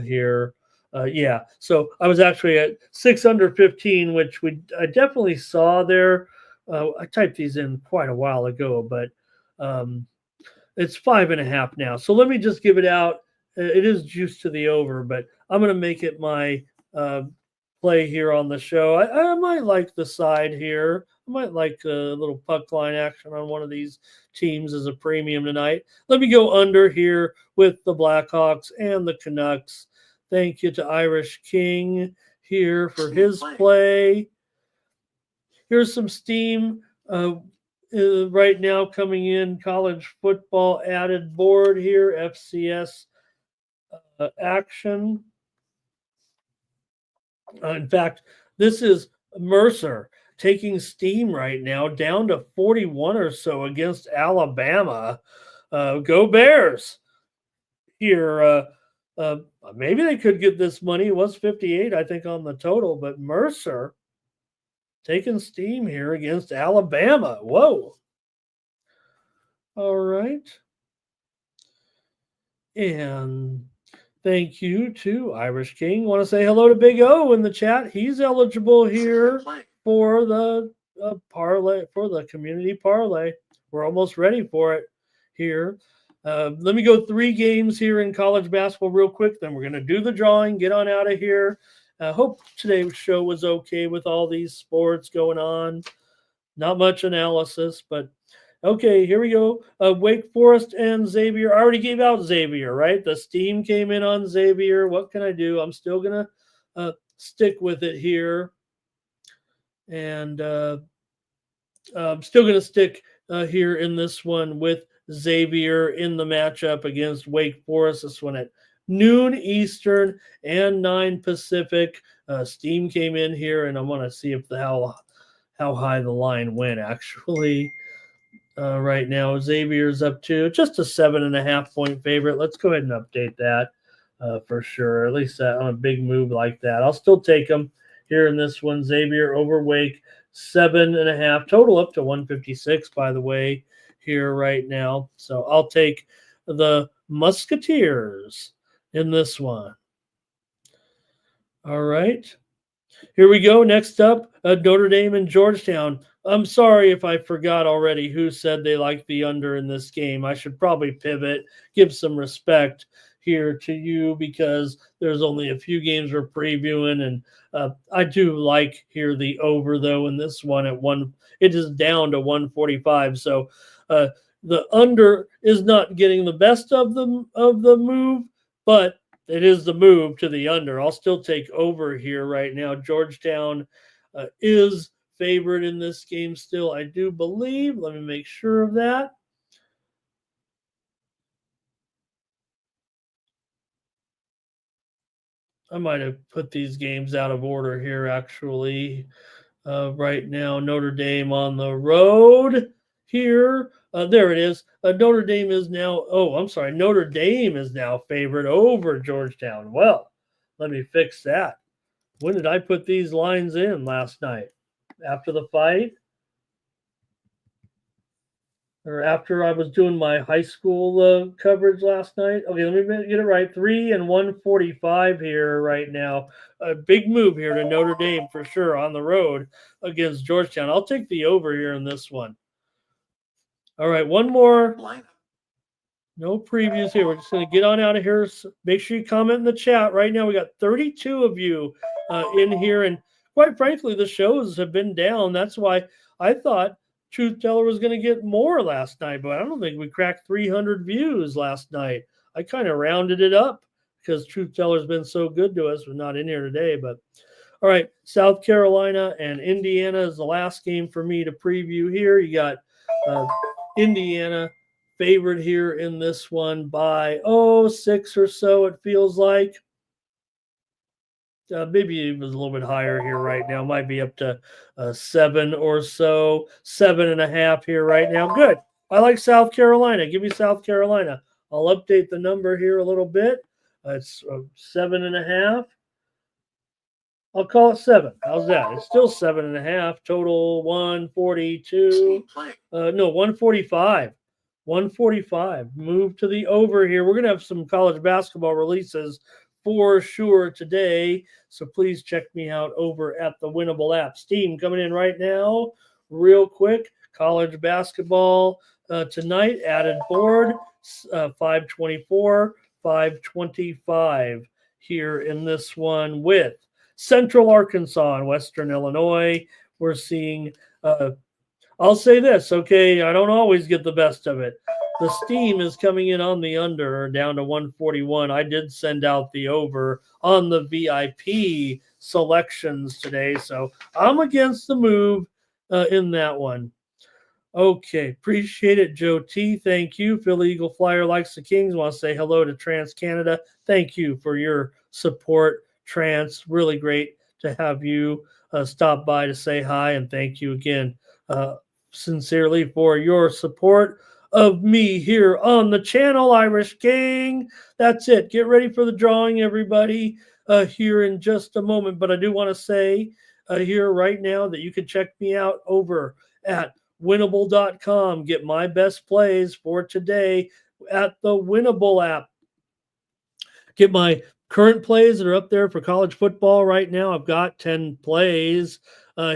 here. Yeah, so I was actually at 6 under 15, which I definitely saw there. I typed these in quite a while ago, but it's 5.5 now. So let me just give it out. It is juice to the over, but I'm going to make it my play here on the show. I might like the side here. I might like a little puck line action on one of these teams as a premium tonight. Let me go under here with the Blackhawks and the Canucks. Thank you to Irish King here for his play. Here's some steam right now coming in. College football added board here. FCS action. In fact, this is Mercer taking steam right now, down to 41 or so against Alabama. Go Bears here. Maybe they could get this money. It was 58, I think, on the total, but Mercer taking steam here against Alabama. Whoa. All right. And thank you to Irish King. Want to say hello to Big O in the chat. He's eligible here for the parlay, for the community parlay. We're almost ready for it here. Let me go 3 games here in college basketball real quick. Then we're going to do the drawing, get on out of here. I hope today's show was okay with all these sports going on. Not much analysis, but okay, here we go. Wake Forest and Xavier. I already gave out Xavier, right? The steam came in on Xavier. What can I do? I'm still going to stick with it here. And I'm still going to stick here in this one with Xavier in the matchup against Wake Forest. This one at noon Eastern and 9 Pacific. Steam came in here, and I want to see if how high the line went actually. Right now, Xavier's up to just a 7.5 point favorite. Let's go ahead and update that for sure. At least on a big move like that, I'll still take them here in this one. Xavier over Wake, 7.5 total, up to 156. By the way, here right now, so I'll take the Musketeers in this one. All right. Here we go. Next up, Notre Dame and Georgetown. I'm sorry if I forgot already who said they liked the under in this game. I should probably pivot, give some respect here to you because there's only a few games we're previewing, and I do like here the over though in this one at 1. It is down to 145. So the under is not getting the best of the move, but it is the move to the under. I'll still take over here right now. Georgetown is favored in this game still, I do believe. Let me make sure of that. I might have put these games out of order here, actually. Right now, Notre Dame on the road here. There it is. Notre Dame is now, Notre Dame is now favored over Georgetown. Well, let me fix that. When did I put these lines in last night? After the fight? Or after I was doing my high school coverage last night? Okay, let me get it right. 3 and 145 here right now. A big move here to Notre Dame for sure on the road against Georgetown. I'll take the over here in this one. All right, one more. No previews here. We're just going to get on out of here. So make sure you comment in the chat. Right now, we got 32 of you in here. And quite frankly, the shows have been down. That's why I thought Truth Teller was going to get more last night, but I don't think we cracked 300 views last night. I kind of rounded it up because Truth Teller's been so good to us. We're not in here today, but all right, South Carolina and Indiana is the last game for me to preview here. You got Indiana favored here in this one by 6 or so, it feels like. Maybe it was a little bit higher here right now. Might be up to 7 or so, 7.5 here right now. Good. I like South Carolina. Give me South Carolina. I'll update the number here a little bit. It's 7.5. I'll call it 7. How's that? It's still 7.5. Total 142. No, 145. 145. Move to the over here. We're going to have some college basketball releases for sure today. So please check me out over at the Winnable app. Steam coming in right now, real quick. College basketball tonight, added board, 524, 525 here in this one with Central Arkansas and Western Illinois. We're seeing, I'll say this, okay, I don't always get the best of it. The steam is coming in on the under, down to 141. I did send out the over on the VIP selections today, so I'm against the move in that one. Okay, appreciate it, Joe T. Thank you. Philly Eagle Flyer likes the Kings. Want to say hello to Trans Canada. Thank you for your support, Trans. Really great to have you stop by to say hi, and thank you again sincerely for your support of me here on the channel, Irish Gang. That's it. Get ready for the drawing, everybody, here in just a moment. But I do want to say here right now that you can check me out over at winnable.com. Get my best plays for today at the Winnable app. Get my current plays that are up there for college football right now. I've got 10 plays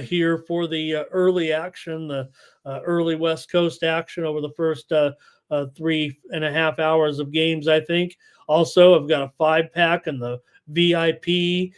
here for the early action, the early West Coast action over the first 3.5 hours of games, I think. Also, I've got a 5-pack and the VIP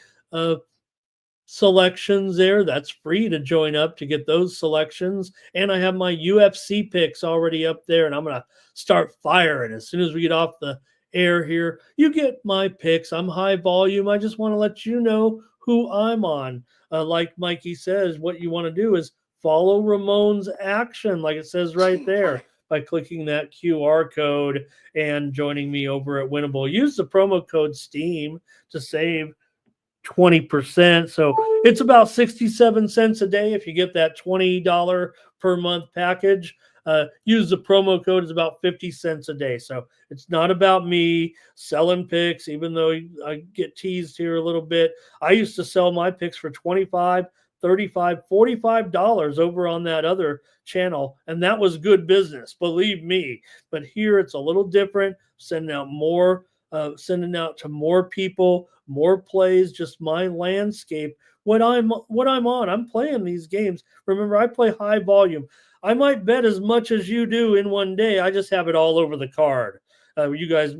selections there. That's free to join up to get those selections. And I have my UFC picks already up there, and I'm going to start firing as soon as we get off the air here. You get my picks. I'm high volume. I just want to let you know who I'm on. Like Mikey says, what you want to do is follow Ramon's action, like it says right there, by clicking that QR code and joining me over at Winnable. Use the promo code STEAM to save 20%. So it's about 67 cents a day if you get that $20 per month package. Use the promo code. It's about 50 cents a day. So it's not about me selling picks, even though I get teased here a little bit. I used to sell my picks for $25, $35, $45 over on that other channel, and that was good business, believe me. But here it's a little different, sending out to more people, more plays, just my landscape. What I'm on, I'm playing these games. Remember, I play high volume. I might bet as much as you do in one day. I just have it all over the card. You guys,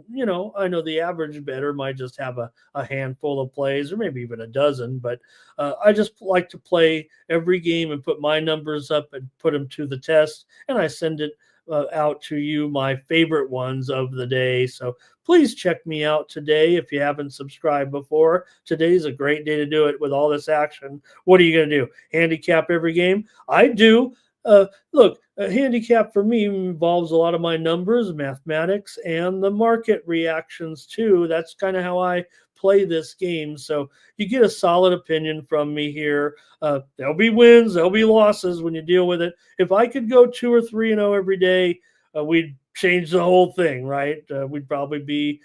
I know the average bettor might just have a handful of plays or maybe even a dozen, but I just like to play every game and put my numbers up and put them to the test, and I send it out to you my favorite ones of the day. So please check me out today if you haven't subscribed before. Today's a great day to do it with all this action. What are you going to do? Handicap every game? I do. Look, a handicap for me involves a lot of my numbers, mathematics, and the market reactions too. That's kind of how I play this game. So you get a solid opinion from me here. There'll be wins, there'll be losses when you deal with it. If I could go 2 or 3-0 every day, we'd change the whole thing, right? We'd probably be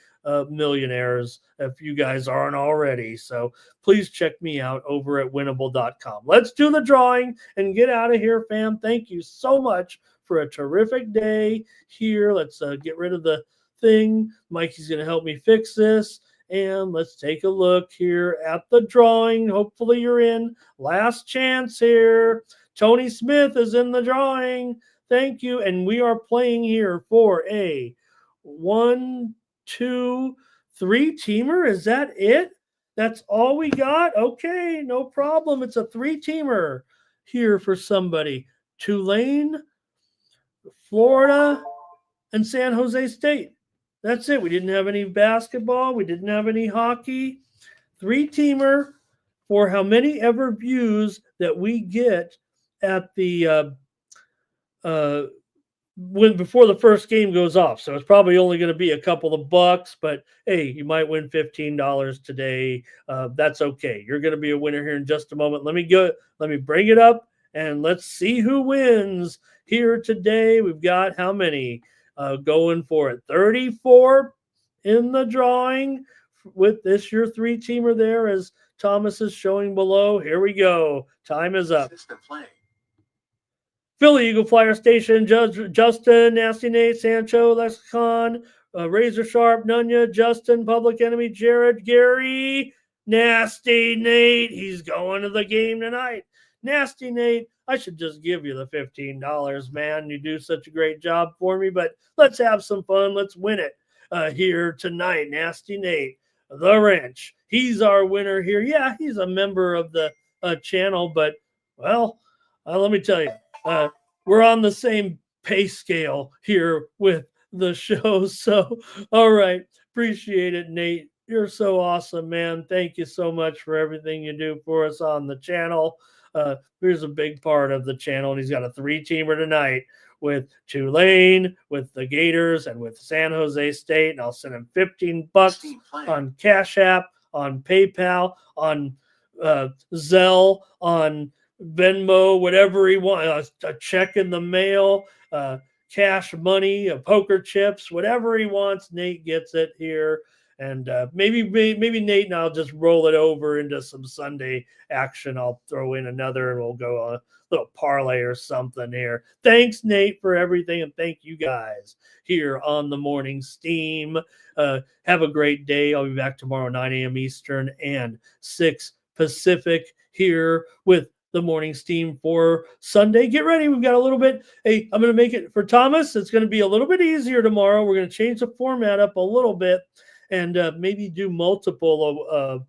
millionaires if you guys aren't already. So please check me out over at winnable.com. Let's do the drawing and get out of here, fam. Thank you so much for a terrific day here. Let's get rid of the thing. Mikey's going to help me fix this. And let's take a look here at the drawing. Hopefully you're in. Last chance here. Tony Smith is in the drawing. Thank you. And we are playing here for a 1, 2, 3-teamer. Is that it? That's all we got? Okay, no problem. It's a 3-teamer here for somebody. Tulane, Florida, and San Jose State. That's it. We didn't have any basketball. We didn't have any hockey. 3-teamer for how many ever views that we get at the when before the first game goes off. So it's probably only going to be a couple of bucks, but hey, you might win $15 today. That's okay. You're going to be a winner here in just a moment. Let me bring it up and let's see who wins here today. We've got how many going for it? 34 in the drawing with this your 3-teamer there, as Thomas is showing below. Here we go. Time is up. Philly Eagle Flyer Station, Justin, Nasty Nate, Sancho, Lexicon, Razor Sharp, Nunya, Justin, Public Enemy, Jared, Gary, Nasty Nate. He's going to the game tonight. Nasty Nate, I should just give you the $15, man. You do such a great job for me, but let's have some fun. Let's win it here tonight. Nasty Nate, the wrench. He's our winner here. Yeah, he's a member of the channel, but, well, let me tell you. We're on the same pay scale here with the show. So, all right. Appreciate it, Nate. You're so awesome, man. Thank you so much for everything you do for us on the channel. Here's a big part of the channel, and he's got a 3-teamer tonight with Tulane, with the Gators, and with San Jose State. And I'll send him $15 on Cash App, on PayPal, on Zelle, on Venmo, whatever he wants, a check in the mail, cash money, poker chips, whatever he wants. Nate gets it here. And maybe Nate and I'll just roll it over into some Sunday action. I'll throw in another and we'll go on a little parlay or something here. Thanks, Nate, for everything. And thank you guys here on the Morning Steam. Have a great day. I'll be back tomorrow, 9 a.m. Eastern and 6 Pacific here with the Morning Steam for Sunday. Get ready. We've got a little bit. Hey, I'm going to make it for Thomas. It's going to be a little bit easier tomorrow. We're going to change the format up a little bit and maybe do multiple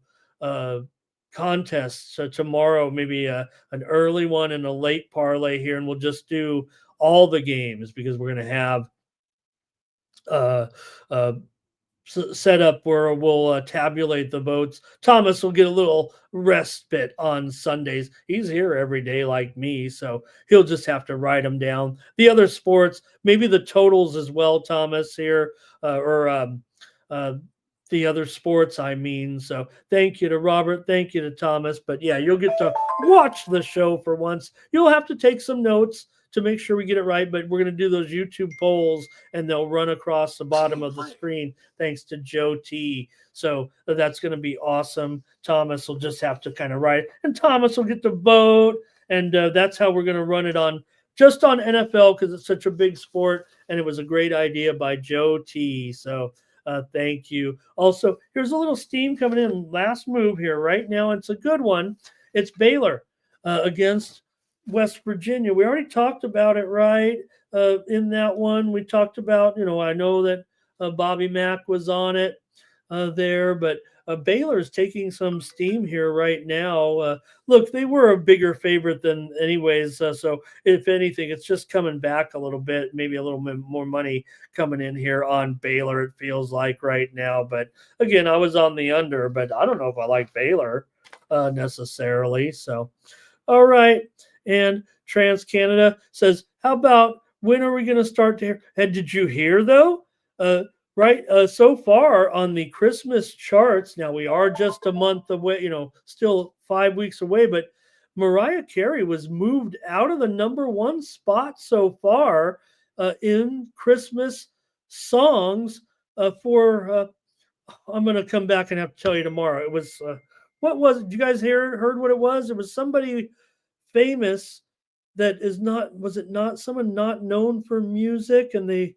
contests. So tomorrow, maybe an early one and a late parlay here. And we'll just do all the games because we're going to have set up where we'll tabulate the votes. Thomas will get a little respite on Sundays. He's here every day like me, so he'll just have to write them down. The other sports, maybe the totals as well, Thomas, here, or the other sports, I mean. So thank you to Robert. Thank you to Thomas. But yeah, you'll get to watch the show for once. You'll have to take some notes to make sure we get it right, but we're going to do those YouTube polls and they'll run across the bottom of the screen thanks to Joe T. So that's going to be awesome. Thomas will just have to kind of write, and Thomas will get to vote, and that's how we're going to run it on just on NFL because it's such a big sport, and it was a great idea by Joe T. So thank you. Also, here's a little steam coming in. Last move here right now. It's a good one. It's Baylor against West Virginia. We already talked about it, right? In that one, we talked about, I know that Bobby Mack was on it there, but Baylor's taking some steam here right now. Look, they were a bigger favorite than anyways. So if anything, it's just coming back a little bit, maybe a little bit more money coming in here on Baylor, it feels like right now. But again, I was on the under, but I don't know if I like Baylor necessarily. So, all right. And Trans Canada says, how about when are we going to start to hear? And did you hear though? Right. So far on the Christmas charts, now we are just a month away, still 5 weeks away, but Mariah Carey was moved out of the number one spot so far in Christmas songs for, I'm going to come back and have to tell you tomorrow. It was, what was it? Did you guys heard what it was? It was somebody famous that is not, was it not someone not known for music and they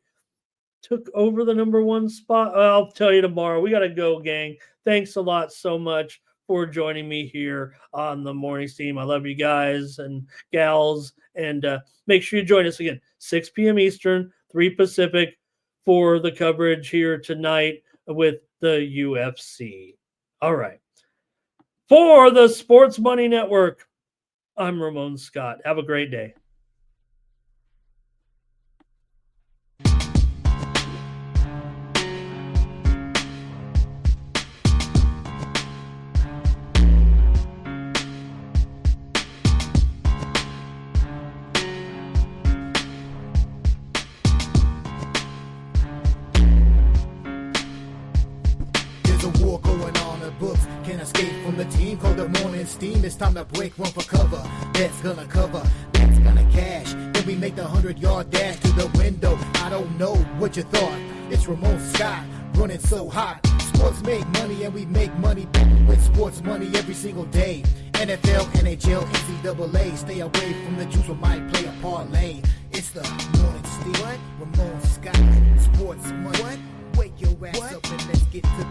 took over the number one spot? I'll tell you tomorrow. We got to go, gang. Thanks a lot so much for joining me here on the morning team. I love you guys and gals. And make sure you join us again, 6 p.m. Eastern, 3 Pacific for the coverage here tonight with the UFC. All right. For the Sports Money Network, I'm Ramon Scott. Have a great day. Can't escape from the team, call the morning steam. It's time to break one for cover. That's gonna cover, that's gonna cash. Then we make the 100-yard dash to the window. I don't know what you thought. It's Ramon Scott running so hot. Sports make money and we make money with sports money every single day. NFL, NHL, NCAA. Stay away from the juice, we might play a parlay. It's the morning steam. What? Ramon Scott, sports money. What? Wake your ass up and let's get to